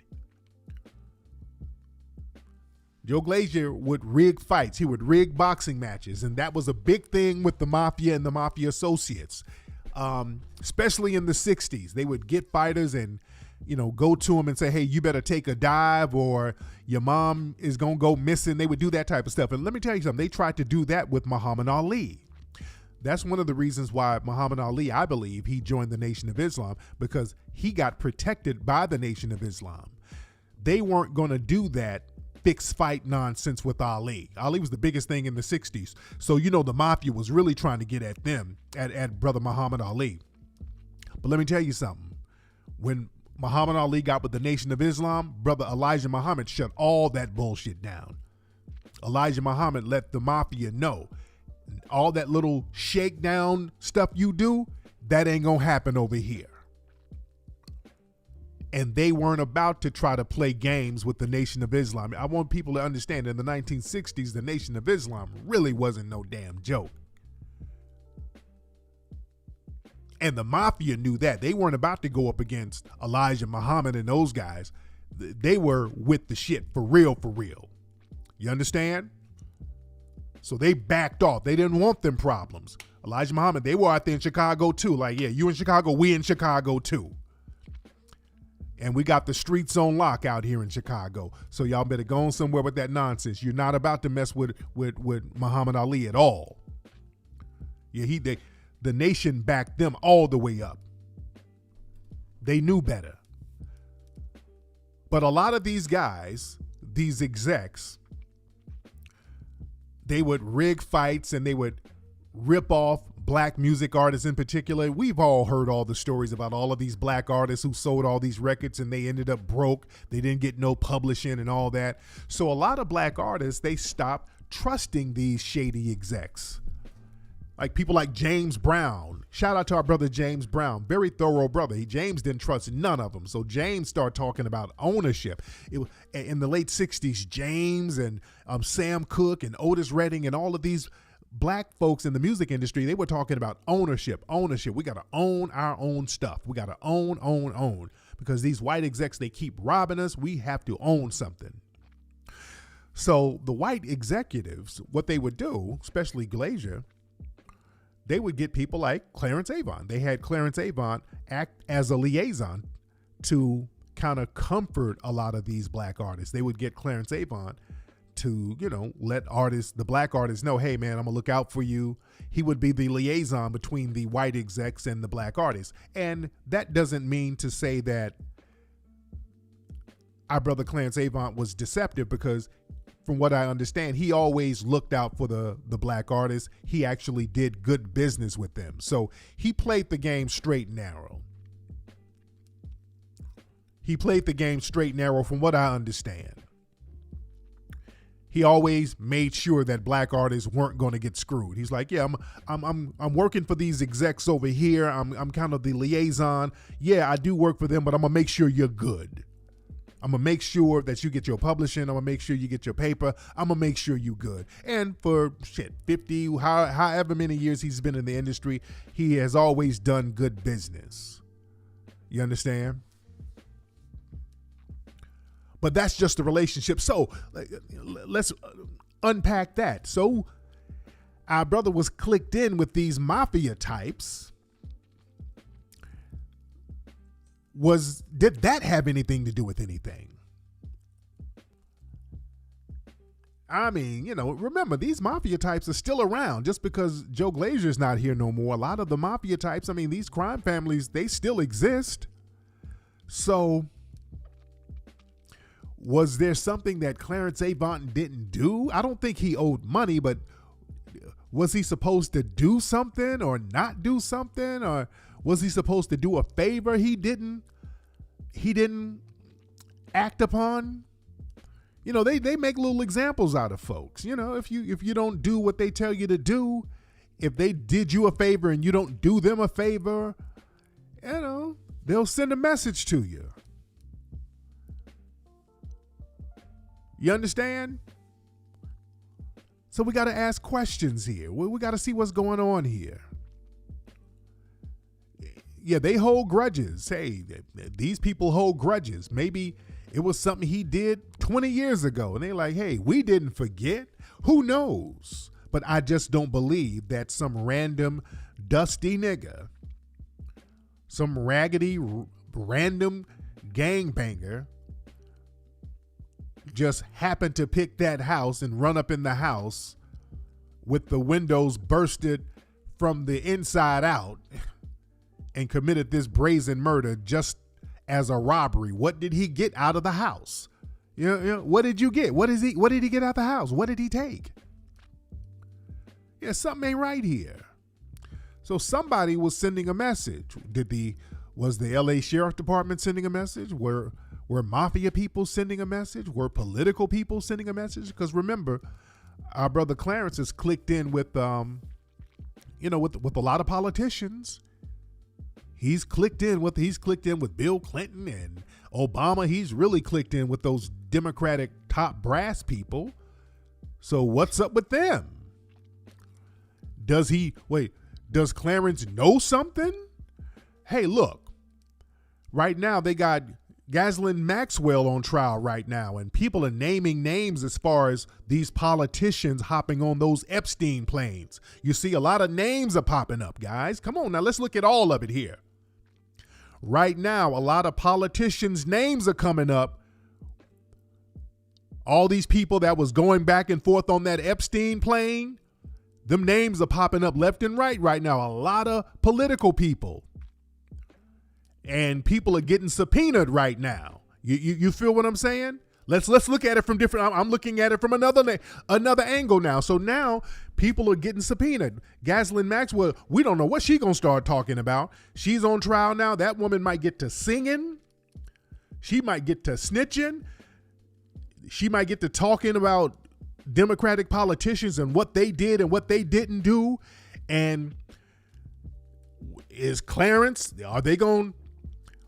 Joe Glazier would rig fights. He would rig boxing matches, and that was a big thing with the mafia and the mafia associates, especially in the 60s. They would get fighters and, go to them and say, hey, you better take a dive or your mom is going to go missing. They would do that type of stuff. And let me tell you something. They tried to do that with Muhammad Ali. That's one of the reasons why Muhammad Ali, I believe, he joined the Nation of Islam, because he got protected by the Nation of Islam. They weren't going to do that fixed fight nonsense with Ali. Ali was the biggest thing in the 60s. So, the mafia was really trying to get at them, at brother Muhammad Ali. But let me tell you something. When Muhammad Ali got with the Nation of Islam, brother Elijah Muhammad shut all that bullshit down. Elijah Muhammad let the mafia know, all that little shakedown stuff you do, that ain't gonna happen over here. And they weren't about to try to play games with the Nation of Islam. I want people to understand, in the 1960s, the Nation of Islam really wasn't no damn joke. And the mafia knew that. They weren't about to go up against Elijah Muhammad and those guys. They were with the shit for real, for real. You understand? So they backed off. They didn't want them problems. Elijah Muhammad, they were out there in Chicago too. Like, yeah, you in Chicago, we in Chicago too. And we got the streets on lock out here in Chicago. So y'all better go on somewhere with that nonsense. You're not about to mess with Muhammad Ali at all. Yeah, the nation backed them all the way up. They knew better. But a lot of these guys, these execs, they would rig fights and they would rip off black music artists in particular. We've all heard all the stories about all of these black artists who sold all these records and they ended up broke. They didn't get no publishing and all that. So a lot of black artists, they stopped trusting these shady execs. Like people like James Brown. Shout out to our brother James Brown. Very thorough brother. James didn't trust none of them. So James started talking about ownership. In the late 60s, James and Sam Cooke and Otis Redding and all of these black folks in the music industry, they were talking about ownership. We got to own our own stuff. We got to own. Because these white execs, they keep robbing us. We have to own something. So the white executives, what they would do, especially Glazier, they would get people like Clarence Avant. They had Clarence Avant act as a liaison to kind of comfort a lot of these black artists. They would get Clarence Avant to, let the black artists know, hey man, I'm gonna look out for you. He would be the liaison between the white execs and the black artists. And that doesn't mean to say that our brother Clarence Avant was deceptive, because from what I understand, he always looked out for the black artists. He actually did good business with them. So he played the game straight and narrow. From what I understand. He always made sure that black artists weren't going to get screwed. He's like, yeah, I'm working for these execs over here. I'm kind of the liaison. Yeah, I do work for them, but I'm gonna make sure you're good. I'm going to make sure that you get your publishing. I'm going to make sure you get your paper. I'm going to make sure you good. And for 50, however many years he's been in the industry, he has always done good business. You understand? But that's just the relationship. So let's unpack that. So our brother was clicked in with these mafia types. Did that have anything to do with anything? I mean, remember, these mafia types are still around. Just because Joe Glazier's not here no more, a lot of the mafia types, I mean, these crime families, they still exist. So was there something that Clarence Avant didn't do? I don't think he owed money, but was he supposed to do something or not do something? Or was he supposed to do a favor he didn't act upon? They make little examples out of folks. If you don't do what they tell you to do, if they did you a favor and you don't do them a favor, they'll send a message to you. You understand? So we got to ask questions here. We got to see what's going on here. Yeah, they hold grudges. Hey, these people hold grudges. Maybe it was something he did 20 years ago. And they're like, hey, we didn't forget. Who knows? But I just don't believe that some random dusty nigga, some raggedy random gangbanger just happened to pick that house and run up in the house with the windows bursted from the inside out and committed this brazen murder just as a robbery. What did he get out of the house? What did you get? What did he get out of the house? What did he take? Yeah, something ain't right here. So somebody was sending a message. Was the LA Sheriff Department sending a message? Were mafia people sending a message? Were political people sending a message? Because remember, our brother Clarence is clicked in with with a lot of politicians. He's clicked in with Bill Clinton and Obama. He's really clicked in with those Democratic top brass people. So what's up with them? Does Clarence know something? Hey, look, right now they got Ghislaine Maxwell on trial right now, and people are naming names as far as these politicians hopping on those Epstein planes. You see, a lot of names are popping up, guys. Come on, now let's look at all of it here. Right now, a lot of politicians' names are coming up. All these people that was going back and forth on that Epstein plane, them names are popping up left and right now. A lot of political people. And people are getting subpoenaed right now. You feel what I'm saying? Let's look at it from different. I'm looking at it from another angle now. So now people are getting subpoenaed. Ghislaine Maxwell, we don't know what she's gonna start talking about. She's on trial now. That woman might get to singing. She might get to snitching. She might get to talking about Democratic politicians and what they did and what they didn't do. And is Clarence? Are they going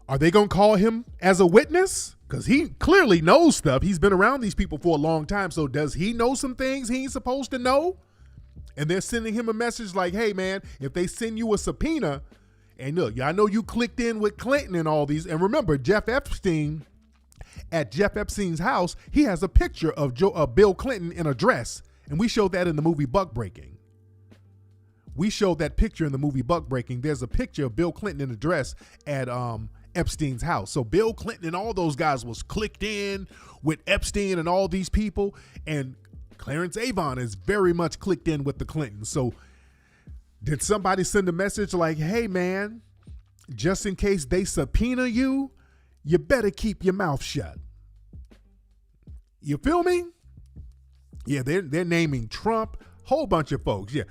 to call him as a witness? Because he clearly knows stuff. He's been around these people for a long time. So does he know some things he ain't supposed to know? And they're sending him a message like, hey, man, if they send you a subpoena, and look, I know you clicked in with Clinton and all these. And remember, Jeff Epstein, at Jeff Epstein's house, he has a picture of Bill Clinton in a dress. And we showed that in the movie Buck Breaking. We showed that picture in the movie Buck Breaking. There's a picture of Bill Clinton in a dress at Epstein's house. So Bill Clinton and all those guys was clicked in with Epstein and all these people. And Clarence Avant is very much clicked in with the Clintons. So did somebody send a message like, hey, man, just in case they subpoena you, you better keep your mouth shut? You feel me? Yeah, they're naming Trump, whole bunch of folks. Yeah.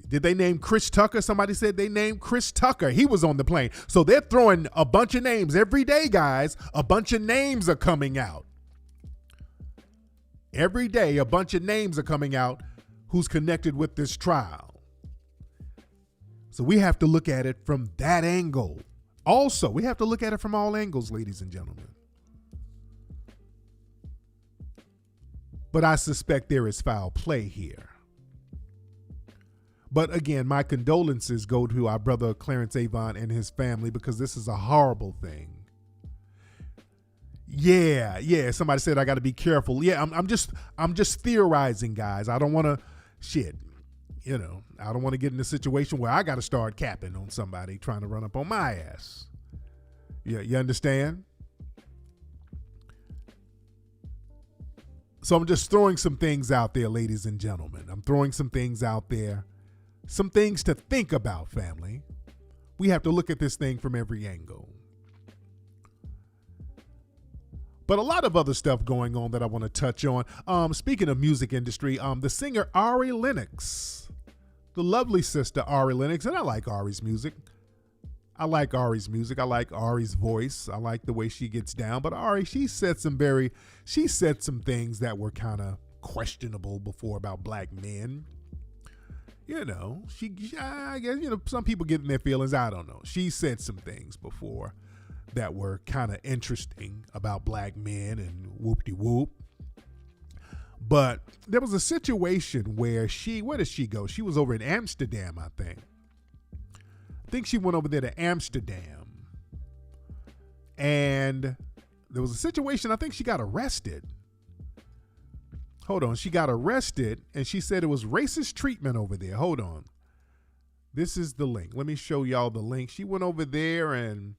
Did they name Chris Tucker? Somebody said they named Chris Tucker. He was on the plane. So they're throwing a bunch of names every day, guys. A bunch of names are coming out. Every day, a bunch of names are coming out who's connected with this trial. So we have to look at it from that angle. Also, we have to look at it from all angles, ladies and gentlemen. But I suspect there is foul play here. But again, my condolences go to our brother Clarence Avant and his family, because this is a horrible thing. Yeah. Somebody said I got to be careful. Yeah, I'm just theorizing, guys. I don't want to I don't want to get in a situation where I got to start capping on somebody trying to run up on my ass. Yeah, you understand? So I'm just throwing some things out there, ladies and gentlemen. I'm throwing some things out there. Some things to think about, family. We have to look at this thing from every angle. But a lot of other stuff going on that I want to touch on. Speaking of music industry, the singer Ari Lennox, the lovely sister Ari Lennox, and I like Ari's music. I like Ari's voice. I like the way she gets down. But Ari, she said some things that were kind of questionable before about black men. I guess, some people get in their feelings. I don't know. She said some things before that were kind of interesting about black men and whoop-de-whoop. But there was a situation where where did she go? She was over in Amsterdam, I think. I think she went over there to Amsterdam. And there was a situation, I think she got arrested. Hold on, she got arrested and she said it was racist treatment over there. Hold on. This is the link. Let me show y'all the link. She went over there and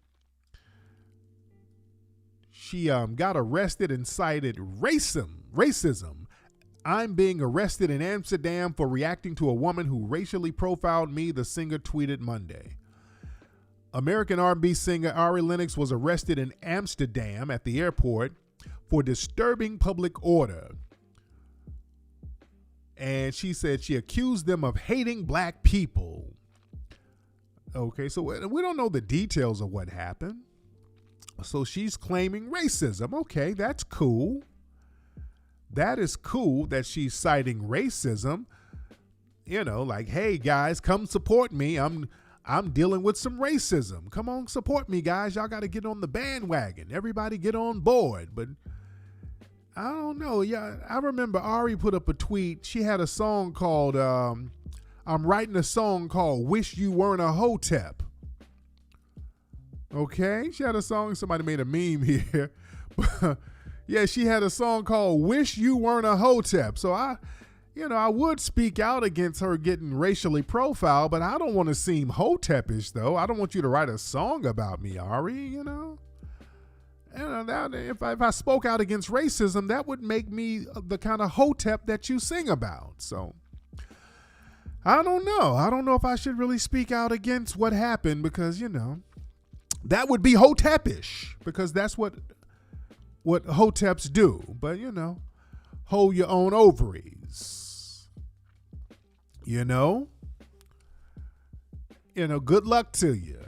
she got arrested and cited racism. I'm being arrested in Amsterdam for reacting to a woman who racially profiled me, the singer tweeted Monday. American R&B singer Ari Lennox was arrested in Amsterdam at the airport for disturbing public order. And she said she accused them of hating black people. Okay, so we don't know the details of what happened. So she's claiming racism. Okay, that's cool. That is cool that she's citing racism. You know, like, hey guys, come support me. I'm dealing with some racism. Come on, support me, guys. Y'all got to get on the bandwagon. Everybody get on board. But I don't know. Yeah, I remember Ari put up a tweet. She had a song called, I'm writing a song called Wish You Weren't a Hotep. Okay, she had a song. Somebody made a meme here. Yeah, she had a song called Wish You Weren't a Hotep. So I would speak out against her getting racially profiled, but I don't want to seem hotepish, though. I don't want you to write a song about me, Ari, you know? And if I spoke out against racism, that would make me the kind of hotep that you sing about. So I don't know. I don't know if I should really speak out against what happened because, you know, that would be hotepish because that's what hoteps do. But, you know, hold your own ovaries. You know, good luck to you.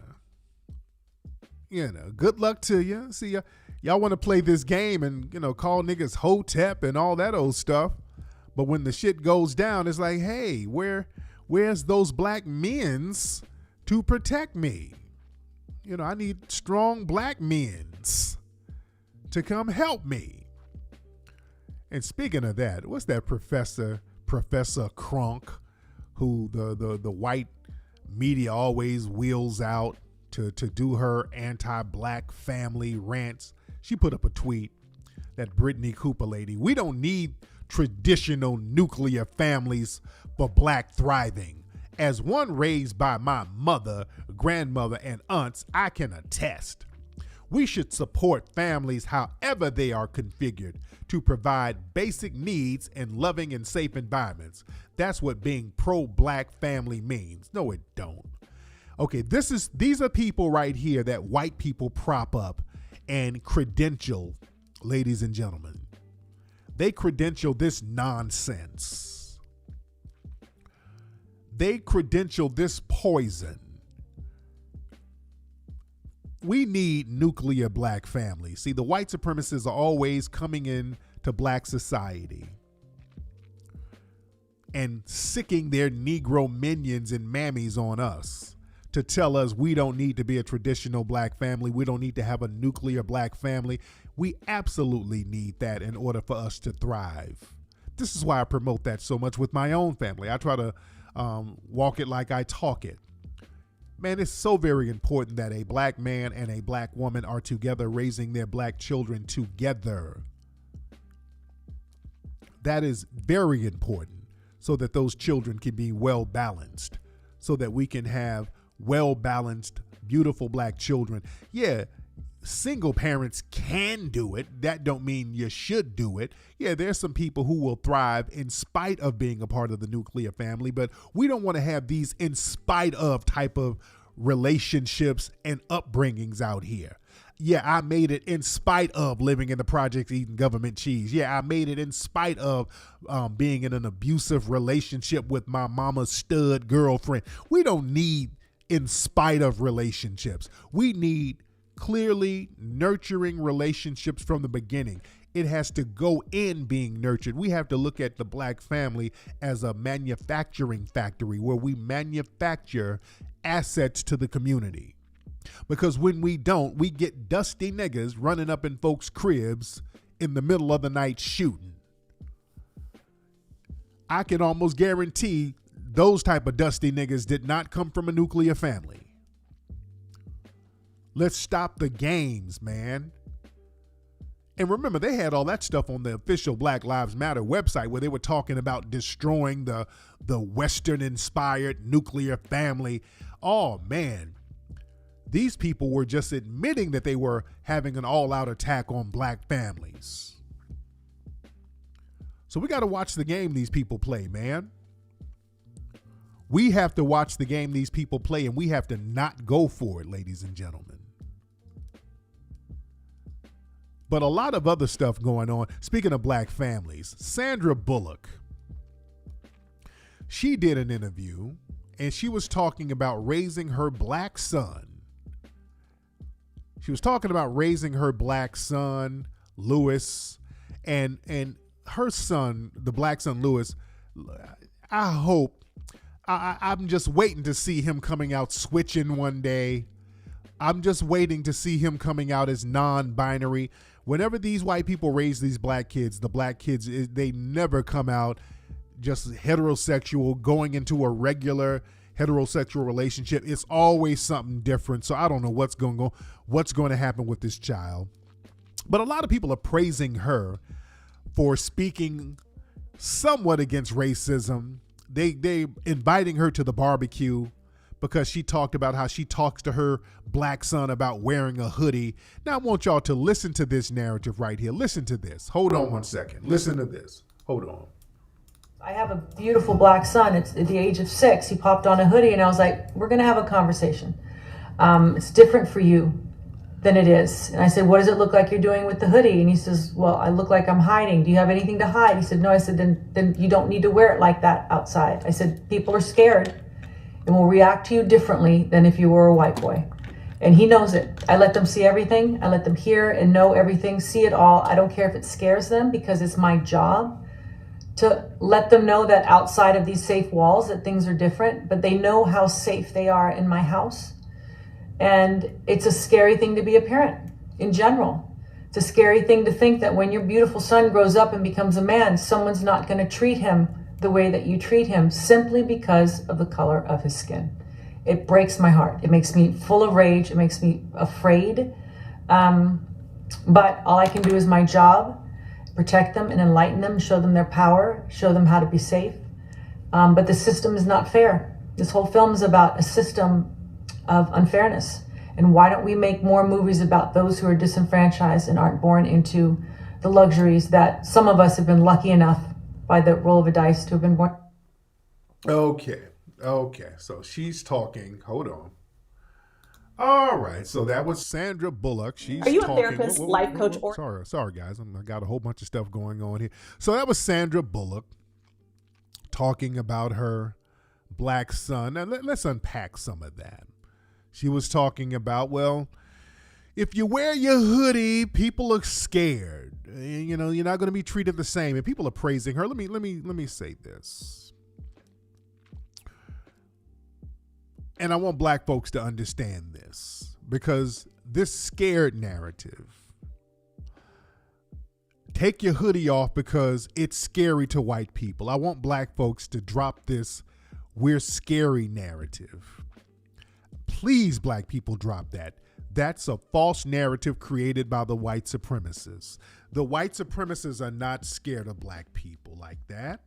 Good luck to you. See, y'all want to play this game and, call niggas hotep and all that old stuff. But when the shit goes down, it's like, hey, where's those black men's to protect me? I need strong black men's to come help me. And speaking of that, what's that Professor Crunk, who the white media always wheels out to do her anti-black family rants? She put up a tweet, that Brittany Cooper lady. We don't need traditional nuclear families for black thriving. As one raised by my mother, grandmother, and aunts, I can attest. We should support families however they are configured to provide basic needs and loving and safe environments. That's what being pro-black family means. No, it don't. Okay, these are people right here that white people prop up and credential, ladies and gentlemen. They credential this nonsense. They credential this poison. We need nuclear black families. See, the white supremacists are always coming in to black society and sicking their Negro minions and mammies on us to tell us we don't need to be a traditional black family. We don't need to have a nuclear black family. We absolutely need that in order for us to thrive. This is why I promote that so much with my own family. I try to walk it like I talk it. Man, it's so very important that a black man and a black woman are together raising their black children together. That is very important so that those children can be well balanced, so that we can have well balanced, beautiful black children. Yeah, single parents can do it. That don't mean you should do it. Yeah, there's some people who will thrive in spite of being a part of the nuclear family, but we don't want to have these in spite of type of relationships and upbringings out here. Yeah, I made it in spite of living in the projects eating government cheese. Yeah, I made it in spite of being in an abusive relationship with my mama's stud girlfriend. We don't need in spite of relationships. We need clearly nurturing relationships from the beginning. It has to go in being nurtured. We have to look at the black family as a manufacturing factory where we manufacture assets to the community. Because when we don't, we get dusty niggas running up in folks' cribs in the middle of the night shooting. I can almost guarantee those type of dusty niggas did not come from a nuclear family. Let's stop the games, man. And remember, they had all that stuff on the official Black Lives Matter website where they were talking about destroying the Western-inspired nuclear family. Oh, man. These people were just admitting that they were having an all-out attack on black families. So we got to watch the game these people play, man. We have to watch the game these people play, and we have to not go for it, ladies and gentlemen. But a lot of other stuff going on. Speaking of black families, Sandra Bullock, she did an interview, and she was talking about raising her black son. She was talking about raising her black son, Lewis, and her son, the black son, Lewis. I hope, I'm just waiting to see him coming out switching one day. I'm just waiting to see him coming out as non-binary. Whenever these white people raise these black kids, the black kids, they never come out just heterosexual, going into a regular heterosexual relationship. It's always something different. So I don't know what's going to happen with this child. But a lot of people are praising her for speaking somewhat against racism. They inviting her to the barbecue because she talked about how she talks to her black son about wearing a hoodie. Now I want y'all to listen to this narrative right here. Listen to this. Hold on one second. Listen to this. Hold on. I have a beautiful black son. It's at the age of 6. He popped on a hoodie and I was like, we're going to have a conversation. It's different for you than it is. And I said, what does it look like you're doing with the hoodie? And he says, well, I look like I'm hiding. Do you have anything to hide? He said, no. I said, then you don't need to wear it like that outside. I said, people are scared and will react to you differently than if you were a white boy. And he knows it. I let them see everything. I let them hear and know everything, see it all. I don't care if it scares them because it's my job to let them know that outside of these safe walls that things are different, but they know how safe they are in my house. And it's a scary thing to be a parent in general. It's a scary thing to think that when your beautiful son grows up and becomes a man, someone's not going to treat him the way that you treat him simply because of the color of his skin. It breaks my heart. It makes me full of rage. It makes me afraid. But all I can do is my job, protect them and enlighten them, show them their power, show them how to be safe. But the system is not fair. This whole film is about a system of unfairness. And why don't we make more movies about those who are disenfranchised and aren't born into the luxuries that some of us have been lucky enough by the roll of a dice to have been born? Okay. So she's talking. Hold on. All right. So that was Sandra Bullock. She's Are you talking. a therapist, life coach, or... Sorry, guys. I got a whole bunch of stuff going on here. So that was Sandra Bullock talking about her black son. Now let's unpack some of that. She was talking about, well, if you wear your hoodie, people are scared. You know, you're not going to be treated the same. And people are praising her. Let me say this. And I want black folks to understand this, because this scared narrative, take your hoodie off because it's scary to white people. I want black folks to drop this we're scary narrative. Please, black people, drop that. That's a false narrative created by the white supremacists. The white supremacists are not scared of black people like that.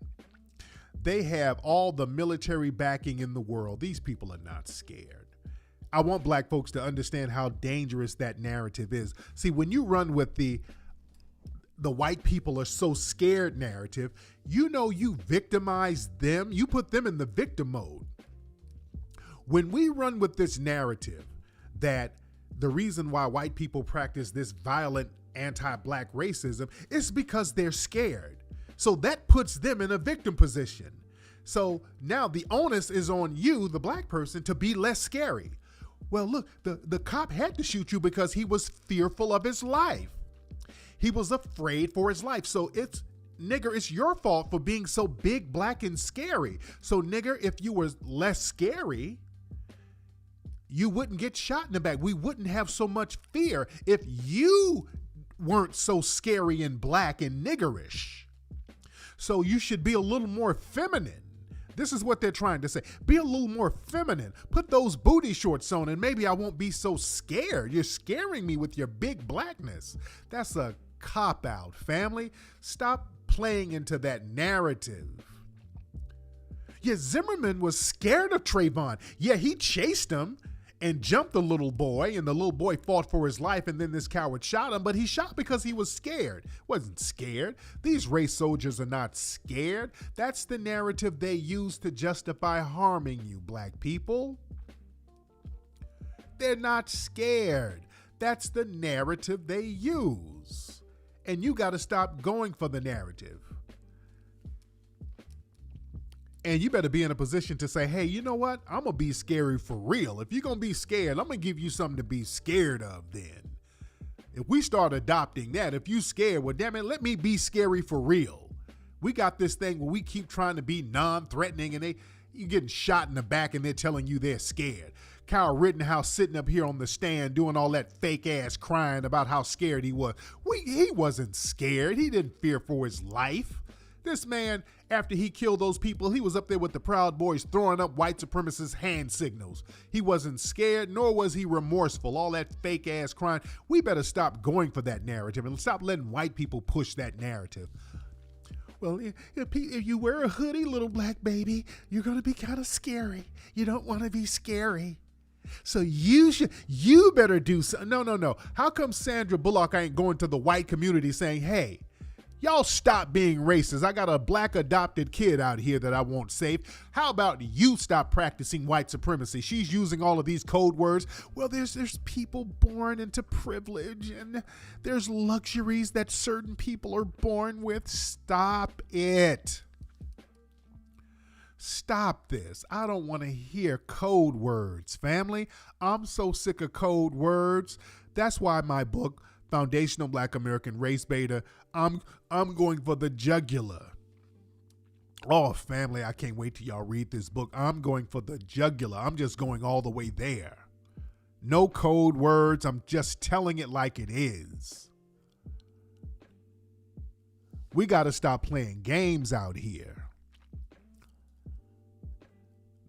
They have all the military backing in the world. These people are not scared. I want black folks to understand how dangerous that narrative is. See, when you run with the white people are so scared narrative, you know you victimize them. You put them in the victim mode. When we run with this narrative that the reason why white people practice this violent anti-black racism is because they're scared. So that puts them in a victim position. So now the onus is on you, the black person, to be less scary. Well, look, the cop had to shoot you because he was fearful of his life. He was afraid for his life. So it's your fault for being so big, black, and scary. So nigger, if you were less scary, you wouldn't get shot in the back. We wouldn't have so much fear if you weren't so scary and black and niggerish. So you should be a little more feminine. This is what they're trying to say. Be a little more feminine. Put those booty shorts on and maybe I won't be so scared. You're scaring me with your big blackness. That's a cop-out, family. Stop playing into that narrative. Yeah, Zimmerman was scared of Trayvon. Yeah, he chased him and jumped the little boy, and the little boy fought for his life, and then this coward shot him, but he shot because he was scared. Wasn't scared. These race soldiers are not scared. That's the narrative they use to justify harming you, black people. They're not scared. That's the narrative they use. And you got to stop going for the narrative. And you better be in a position to say, hey, you know what? I'm going to be scary for real. If you're going to be scared, I'm going to give you something to be scared of then. If we start adopting that, if you scared, well, damn it, let me be scary for real. We got this thing where we keep trying to be non-threatening and you're getting shot in the back and they're telling you they're scared. Kyle Rittenhouse sitting up here on the stand doing all that fake ass crying about how scared he was. He wasn't scared. He didn't fear for his life. This man, after he killed those people, he was up there with the Proud Boys throwing up white supremacist hand signals. He wasn't scared, nor was he remorseful. All that fake ass crying. We better stop going for that narrative and stop letting white people push that narrative. Well, if you wear a hoodie, little black baby, you're going to be kind of scary. You don't want to be scary. So you better do something. No. How come Sandra Bullock ain't going to the white community saying, hey, y'all stop being racist. I got a black adopted kid out here that I won't save. How about you stop practicing white supremacy? She's using all of these code words. Well, there's people born into privilege and there's luxuries that certain people are born with. Stop it. Stop this. I don't want to hear code words, family. I'm so sick of code words. That's why my book, Foundational Black American Race Beta, I'm going for the jugular. Oh, family, I can't wait till y'all read this book. I'm going for the jugular. I'm just going all the way there. No code words. I'm just telling it like it is. We got to stop playing games out here.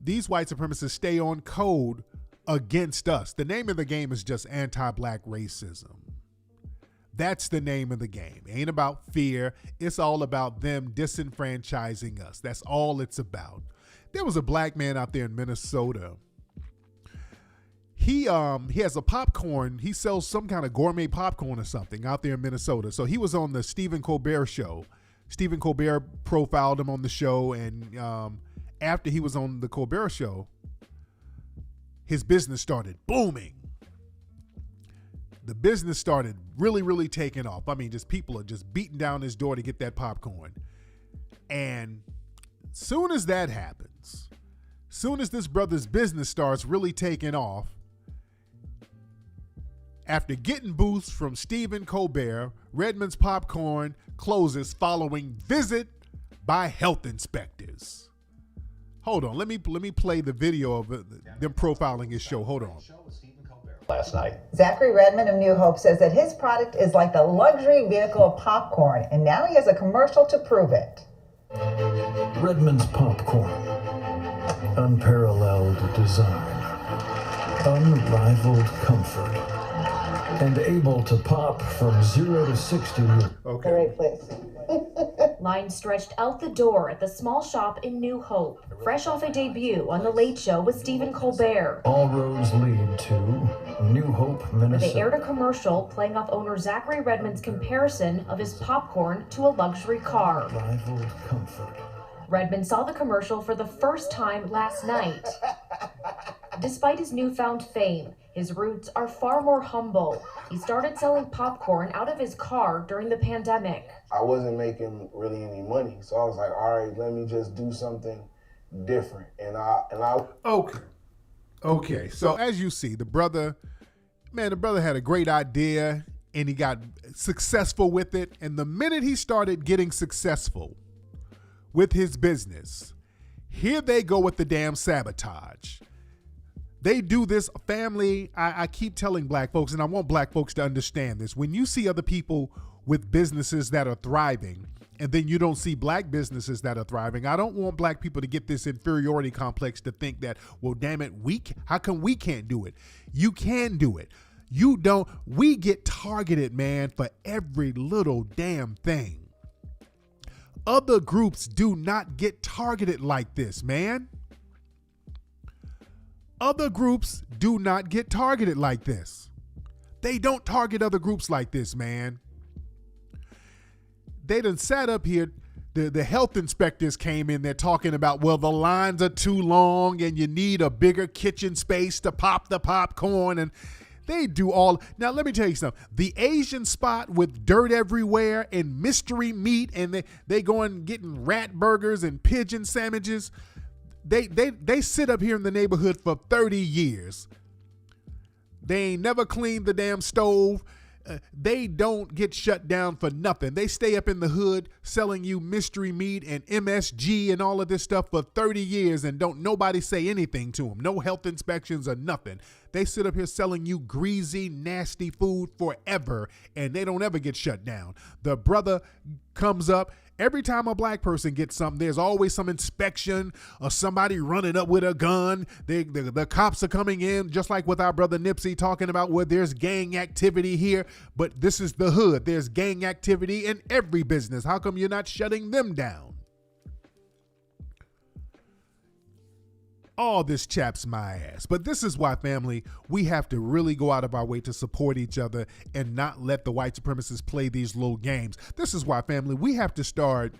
These white supremacists stay on code against us. The name of the game is just anti-black racism. That's the name of the game. It ain't about fear. It's all about them disenfranchising us. That's all it's about. There was a black man out there in Minnesota. He has a popcorn. He sells some kind of gourmet popcorn or something out there in Minnesota. So he was on the Stephen Colbert show. Stephen Colbert profiled him on the show, and after he was on the Colbert show, his business started booming. The business started really, really taking off. I mean, just people are just beating down his door to get that popcorn. And soon as that happens, soon as this brother's business starts really taking off, after getting boosts from Stephen Colbert, Redmond's Popcorn closes following visit by health inspectors. Hold on, let me play the video of them profiling his show. Hold on. Last night. Zachary Redmond of New Hope says that his product is like the luxury vehicle of popcorn, and now he has a commercial to prove it. Redmond's Popcorn. Unparalleled design. Unrivaled comfort. And able to pop from 0 to 60. Okay. All right, please. Line stretched out the door at the small shop in New Hope, fresh off a debut on The Late Show with Stephen Colbert. All roads lead to New Hope, Minnesota. They aired a commercial playing off owner Zachary Redmond's comparison of his popcorn to a luxury car. Rivaled comfort. Redmond saw the commercial for the first time last night. Despite his newfound fame, his roots are far more humble. He started selling popcorn out of his car during the pandemic. I wasn't making really any money, so I was like, all right, let me just do something different. And I Okay. So as you see, the brother had a great idea and he got successful with it. And the minute he started getting successful with his business, here they go with the damn sabotage. They do this, family. I keep telling black folks, and I want black folks to understand this. When you see other people with businesses that are thriving And then you don't see black businesses that are thriving. I don't want black people to get this inferiority complex to think that, well, damn it, how come we can't do it? You can do it. You don't. We get targeted, man, for every little damn thing. Other groups do not get targeted like this, man. Other groups do not get targeted like this. They don't target other groups like this, man. They done sat up here. The health inspectors came in there talking about, well, the lines are too long and you need a bigger kitchen space to pop the popcorn. And they do all. Now, let me tell you something. The Asian spot with dirt everywhere and mystery meat, and they going getting rat burgers and pigeon sandwiches. They sit up here in the neighborhood for 30 years. They ain't never cleaned the damn stove. They don't get shut down for nothing. They stay up in the hood selling you mystery meat and MSG and all of this stuff for 30 years and don't nobody say anything to them. No health inspections or nothing. They sit up here selling you greasy, nasty food forever and they don't ever get shut down. The brother comes up. Every time a black person gets something, there's always some inspection or somebody running up with a gun. The cops are coming in, just like with our brother Nipsey talking about where there's gang activity here. But this is the hood. There's gang activity in every business. How come you're not shutting them down? All this chaps my ass. But this is why, family, we have to really go out of our way to support each other and not let the white supremacists play these little games. This is why, family, we have to start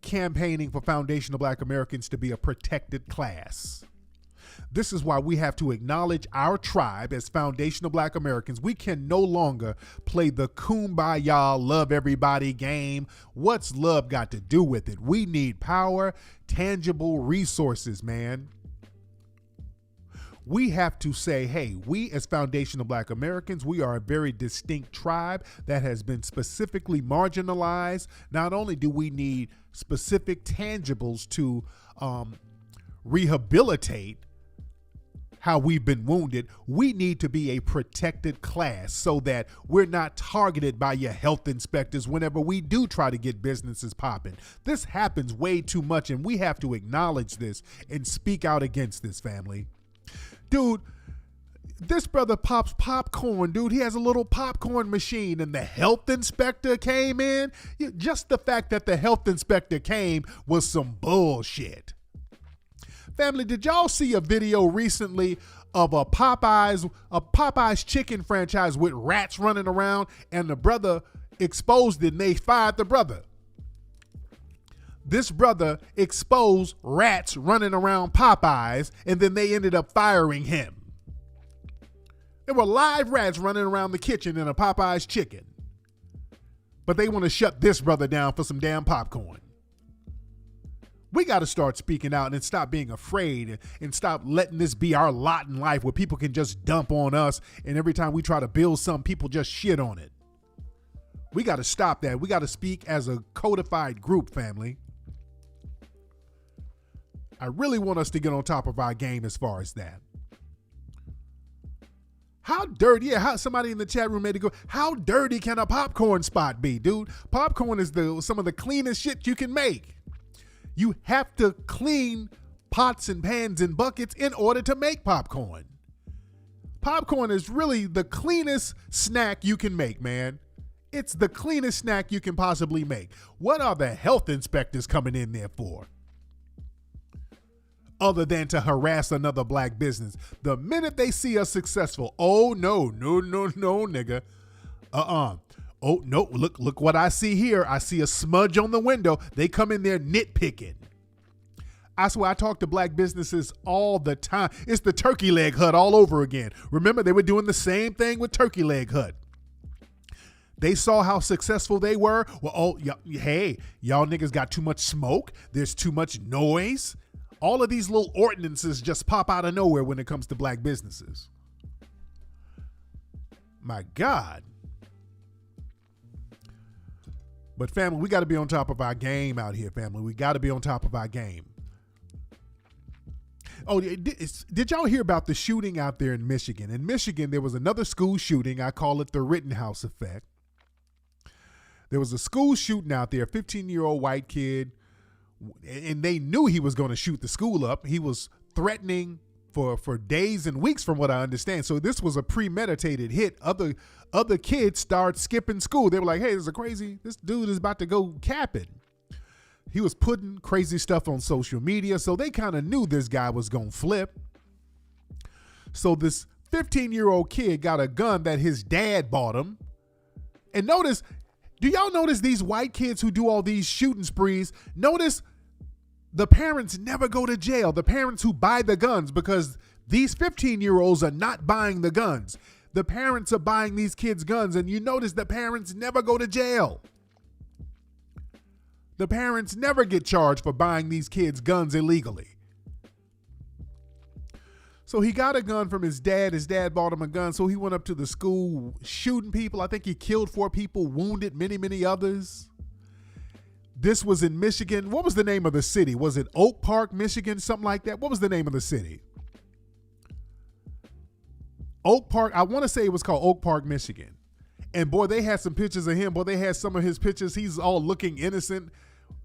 campaigning for foundational black Americans to be a protected class. This is why we have to acknowledge our tribe as foundational black Americans. We can no longer play the kumbaya, love everybody game. What's love got to do with it? We need power, tangible resources, man. We have to say, hey, we as foundational black Americans, we are a very distinct tribe that has been specifically marginalized. Not only do we need specific tangibles to rehabilitate how we've been wounded, we need to be a protected class so that we're not targeted by your health inspectors whenever we do try to get businesses popping. This happens way too much, and we have to acknowledge this and speak out against this, family. Dude, this brother pops popcorn, dude. He has a little popcorn machine and the health inspector came in. Just the fact that the health inspector came was some bullshit. Family, did y'all see a video recently of a Popeyes chicken franchise with rats running around and the brother exposed it and they fired the brother? This brother exposed rats running around Popeyes, and then they ended up firing him. There were live rats running around the kitchen in a Popeyes chicken. But they want to shut this brother down for some damn popcorn. We got to start speaking out and stop being afraid and stop letting this be our lot in life where people can just dump on us, and every time we try to build something, people just shit on it. We got to stop that. We got to speak as a codified group, family. I really want us to get on top of our game as far as that. How dirty, somebody in the chat room made it go, how dirty can a popcorn spot be, dude? Popcorn is some of the cleanest shit you can make. You have to clean pots and pans and buckets in order to make popcorn. Popcorn is really the cleanest snack you can make, man. It's the cleanest snack you can possibly make. What are the health inspectors coming in there for? Other than to harass another black business. The minute they see us successful, oh no, nigga. Oh no, look what I see here. I see a smudge on the window. They come in there nitpicking. I swear I talk to black businesses all the time. It's the turkey leg hut all over again. Remember, they were doing the same thing with turkey leg hut. They saw how successful they were. Well, hey, y'all niggas got too much smoke. There's too much noise. All of these little ordinances just pop out of nowhere when it comes to black businesses. My God. But family, we got to be on top of our game out here, family. We got to be on top of our game. Oh, did y'all hear about the shooting out there in Michigan? In Michigan, there was another school shooting. I call it the Rittenhouse effect. There was a school shooting out there, a 15-year-old white kid, and they knew he was going to shoot the school up. He was threatening for days and weeks, from what I understand. So this was a premeditated hit. Other kids started skipping school. They were like, hey, this dude is about to go capping. He was putting crazy stuff on social media, so they kind of knew this guy was going to flip. So this 15-year-old kid got a gun that his dad bought him. And do y'all notice these white kids who do all these shooting sprees? Notice the parents never go to jail. The parents who buy the guns, because these 15-year-olds are not buying the guns. The parents are buying these kids guns, and you notice the parents never go to jail. The parents never get charged for buying these kids guns illegally. So he got a gun from his dad. His dad bought him a gun. So he went up to the school shooting people. I think he killed 4 people, wounded many, many others. This was in Michigan. What was the name of the city? Was it Oak Park, Michigan? Something like that. What was the name of the city? Oak Park. I want to say it was called Oak Park, Michigan. And boy, they had some pictures of him. Boy, they had some of his pictures. He's all looking innocent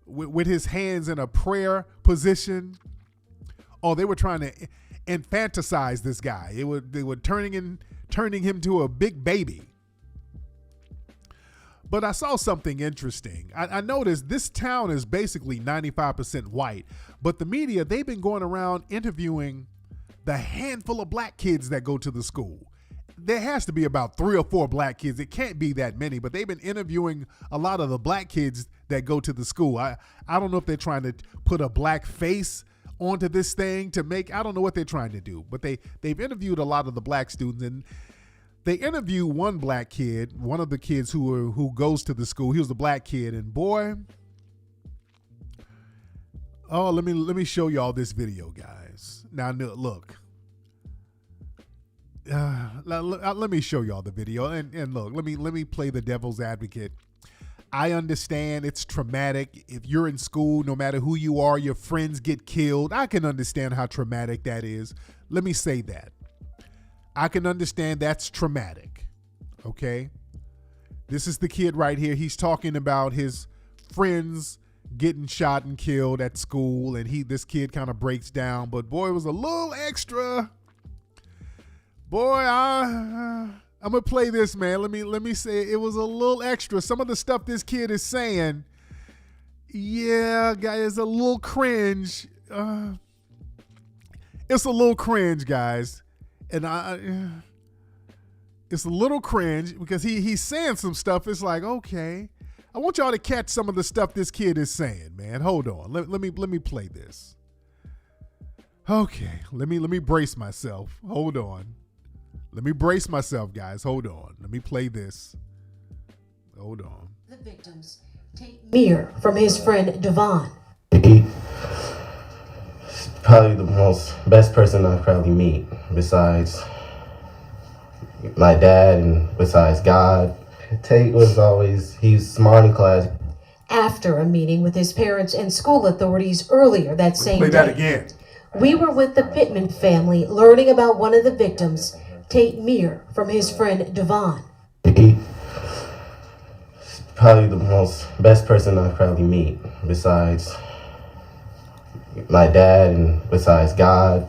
with his hands in a prayer position. Oh, they were trying to infantilize this guy. They were turning him to a big baby. But I saw something interesting. I noticed this town is basically 95% white, but the media, they've been going around interviewing the handful of black kids that go to the school. There has to be about 3 or 4 black kids. It can't be that many, but they've been interviewing a lot of the black kids that go to the school. I don't know if they're trying to put a black face onto this thing to make, I don't know what they're trying to do, but they've interviewed a lot of the black students, and they interview one black kid, one of the kids who goes to the school. He was a black kid, and boy, oh, let me show y'all this video, guys. Now look, let me show y'all the video, and look, let me play the devil's advocate. I understand it's traumatic. If you're in school, no matter who you are, your friends get killed. I can understand how traumatic that is. Let me say that. I can understand that's traumatic, okay? This is the kid right here. He's talking about his friends getting shot and killed at school, and this kid kind of breaks down. But boy, it was a little extra. Boy, I'm gonna play this, man. Let me say it was a little extra. Some of the stuff this kid is saying, yeah, guys, a little cringe. It's a little cringe, guys. And it's a little cringe because he's saying some stuff. It's like, okay, I want y'all to catch some of the stuff this kid is saying, man. Hold on, let me play this. Okay, let me brace myself. Hold on, let me brace myself, guys. Hold on, let me play this. Hold on. The victims take Mir from his friend Devon. Probably the best person I'll probably meet, besides my dad and besides God. Tate was he's smart in class. After a meeting with his parents and school authorities earlier that same day. Play that again. We were with the Pittman family learning about one of the victims, Tate Mir, from his friend Devon. Probably the best person I'll probably meet, besides my dad and besides God.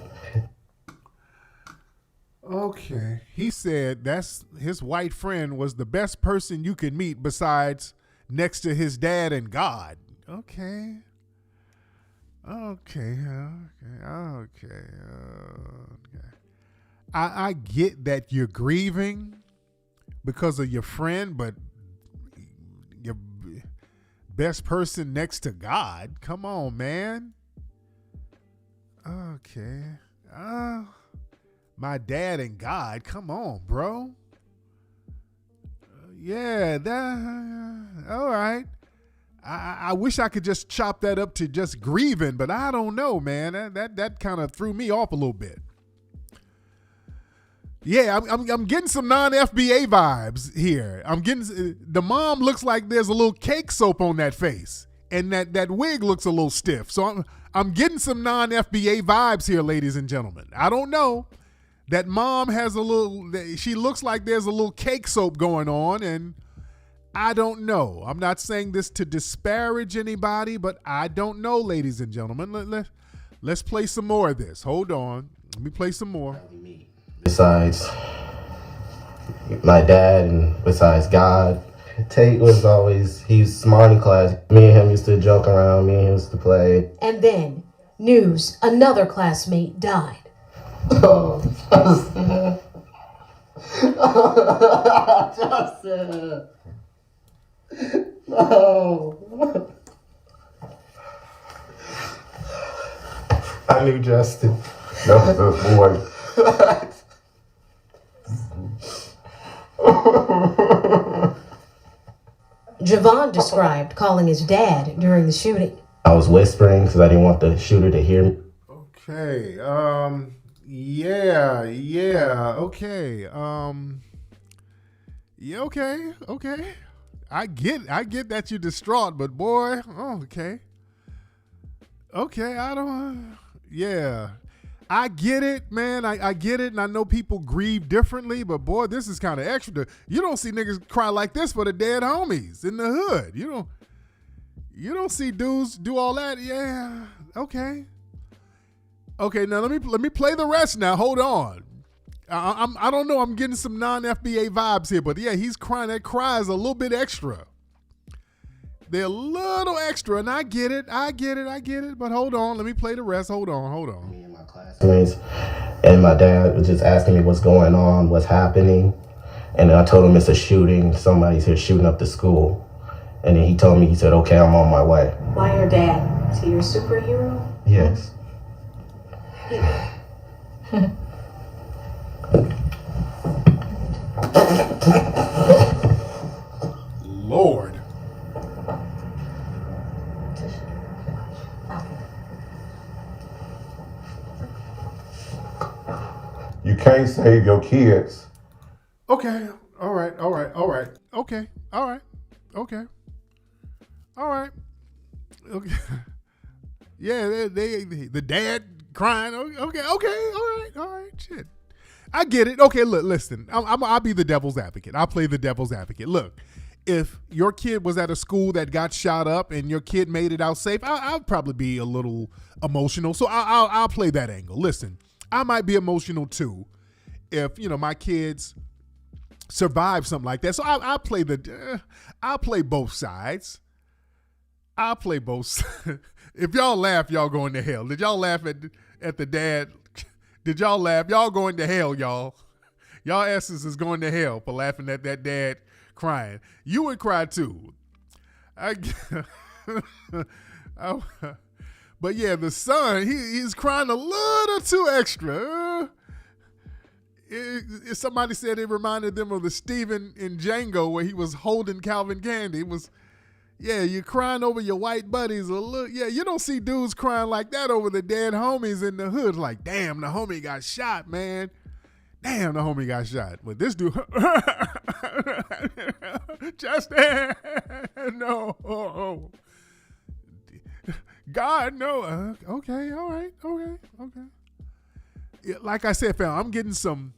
Okay. He said that's his white friend was the best person you could meet besides next to his dad and God. Okay. I get that you're grieving because of your friend, but your best person next to God? Come on, man. Okay. My dad and God. Come on, bro. Yeah, all right. I wish I could just chop that up to just grieving, but I don't know, man. That kind of threw me off a little bit. Yeah, I'm getting some non-FBA vibes here. I'm getting the mom looks like there's a little cake soap on that face, and that wig looks a little stiff. So I'm getting some non-FBA vibes here, ladies and gentlemen. I don't know. That mom has she looks like there's a little cake soap going on, and I don't know. I'm not saying this to disparage anybody, but I don't know, ladies and gentlemen. Let's play some more of this. Hold on. Let me play some more. Besides my dad and besides God, Tate was always, he's smart in class. Me and him used to joke around. Me and him used to play. And then, news, another classmate died. Oh, Justin. Justin. No. I knew Justin. That was the boy. Javon described calling his dad during the shooting. I was whispering because I didn't want the shooter to hear me. Okay. Yeah. Okay. Yeah. Okay. I get that you're distraught, but boy, okay. Yeah. I get it, man. I get it, and I know people grieve differently, but boy, this is kind of extra. You don't see niggas cry like this for the dead homies in the hood. You don't see dudes do all that. Yeah. Okay. Okay, now let me play the rest now. Hold on. I don't know. I'm getting some non-FBA vibes here, but yeah, he's crying. That cry is a little bit extra. They're a little extra, and I get it. But hold on. Let me play the rest. Hold on. Me and my classmates, and my dad was just asking me what's going on, what's happening. And then I told him it's a shooting. Somebody's here shooting up the school. And then he told me, he said, okay, I'm on my way. Why your dad? Is he your superhero? Yes. Lord. You can't save your kids. Okay. All right. Okay. Yeah, the dad crying. Okay. All right. Shit. I get it. Okay, look, listen. I'll be the devil's advocate. I'll play the devil's advocate. Look, if your kid was at a school that got shot up and your kid made it out safe, I'll probably be a little emotional. So I'll play that angle. Listen, I might be emotional too if my kids survive something like that. So I'll play both sides. I'll play both. If y'all laugh, y'all going to hell. Did y'all laugh at the dad? Did y'all laugh? Y'all going to hell, y'all. Y'all asses is going to hell for laughing at that dad crying. You would cry too. But yeah, the son, he's crying a little too extra. Somebody said it reminded them of the Steven in Django where he was holding Calvin Candy. It was, yeah, you're crying over your white buddies a little. Yeah, you don't see dudes crying like that over the dead homies in the hood. Like, damn, the homie got shot, man. Damn, the homie got shot. But this dude, Justin, no. God, no. Okay, all right. Yeah, like I said, fam, I'm getting some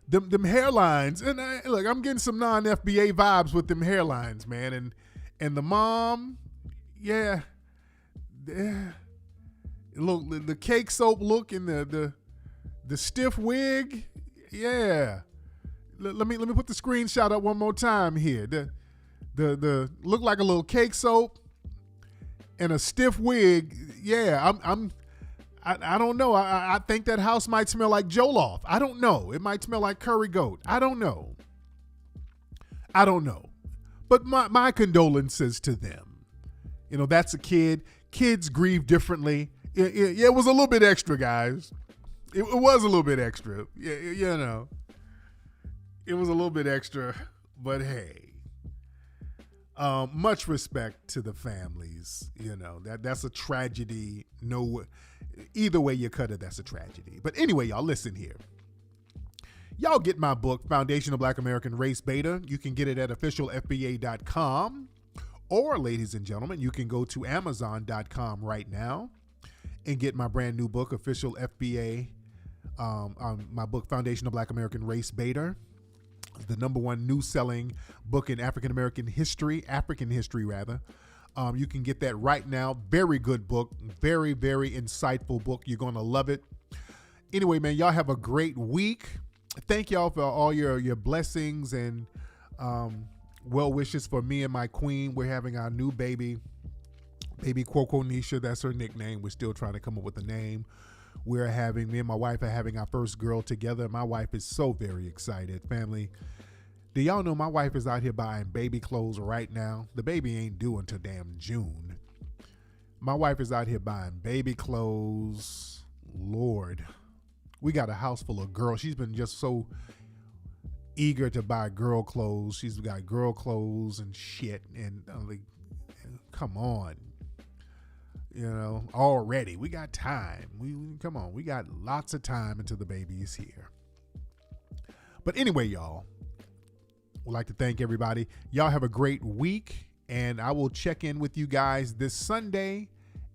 them hairlines, and look, I'm getting some non-FBA vibes with them hairlines, man, and the mom, yeah. Look, the cake soap look and the stiff wig, yeah. Let me put the screenshot up one more time here. The look like a little cake soap and a stiff wig, yeah. I don't know. I think that house might smell like Jollof. I don't know. It might smell like curry goat. I don't know. But my condolences to them. That's a kid. Kids grieve differently. It was a little bit extra, guys. It was a little bit extra. Yeah, it was a little bit extra. But hey. Much respect to the families. That's a tragedy. No, either way you cut it, that's a tragedy. But anyway, y'all, listen here. Y'all get my book, Foundational Black American Race Beta. You can get it at officialfba.com. Or, ladies and gentlemen, you can go to amazon.com right now and get my brand new book, Official FBA, my book, Foundational Black American Race Beta. the #1 new selling book in African history rather. You can get that right now. Very good book. Very, very insightful book. You're going to love it. Anyway, man, y'all have a great week. Thank y'all for all your blessings and well wishes for me and my queen. We're having our new baby Coco Nisha. That's her nickname. We're still trying to come up with a name. Me and my wife are having our first girl together. My wife is so very excited. Family, do y'all know my wife is out here buying baby clothes right now? The baby ain't due until damn June. My wife is out here buying baby clothes. Lord, we got a house full of girls. She's been just so eager to buy girl clothes. She's got girl clothes and shit. And like, come on. Already we got time. We got lots of time until the baby is here. But anyway, y'all, would like to thank everybody. Y'all have a great week, and I will check in with you guys this Sunday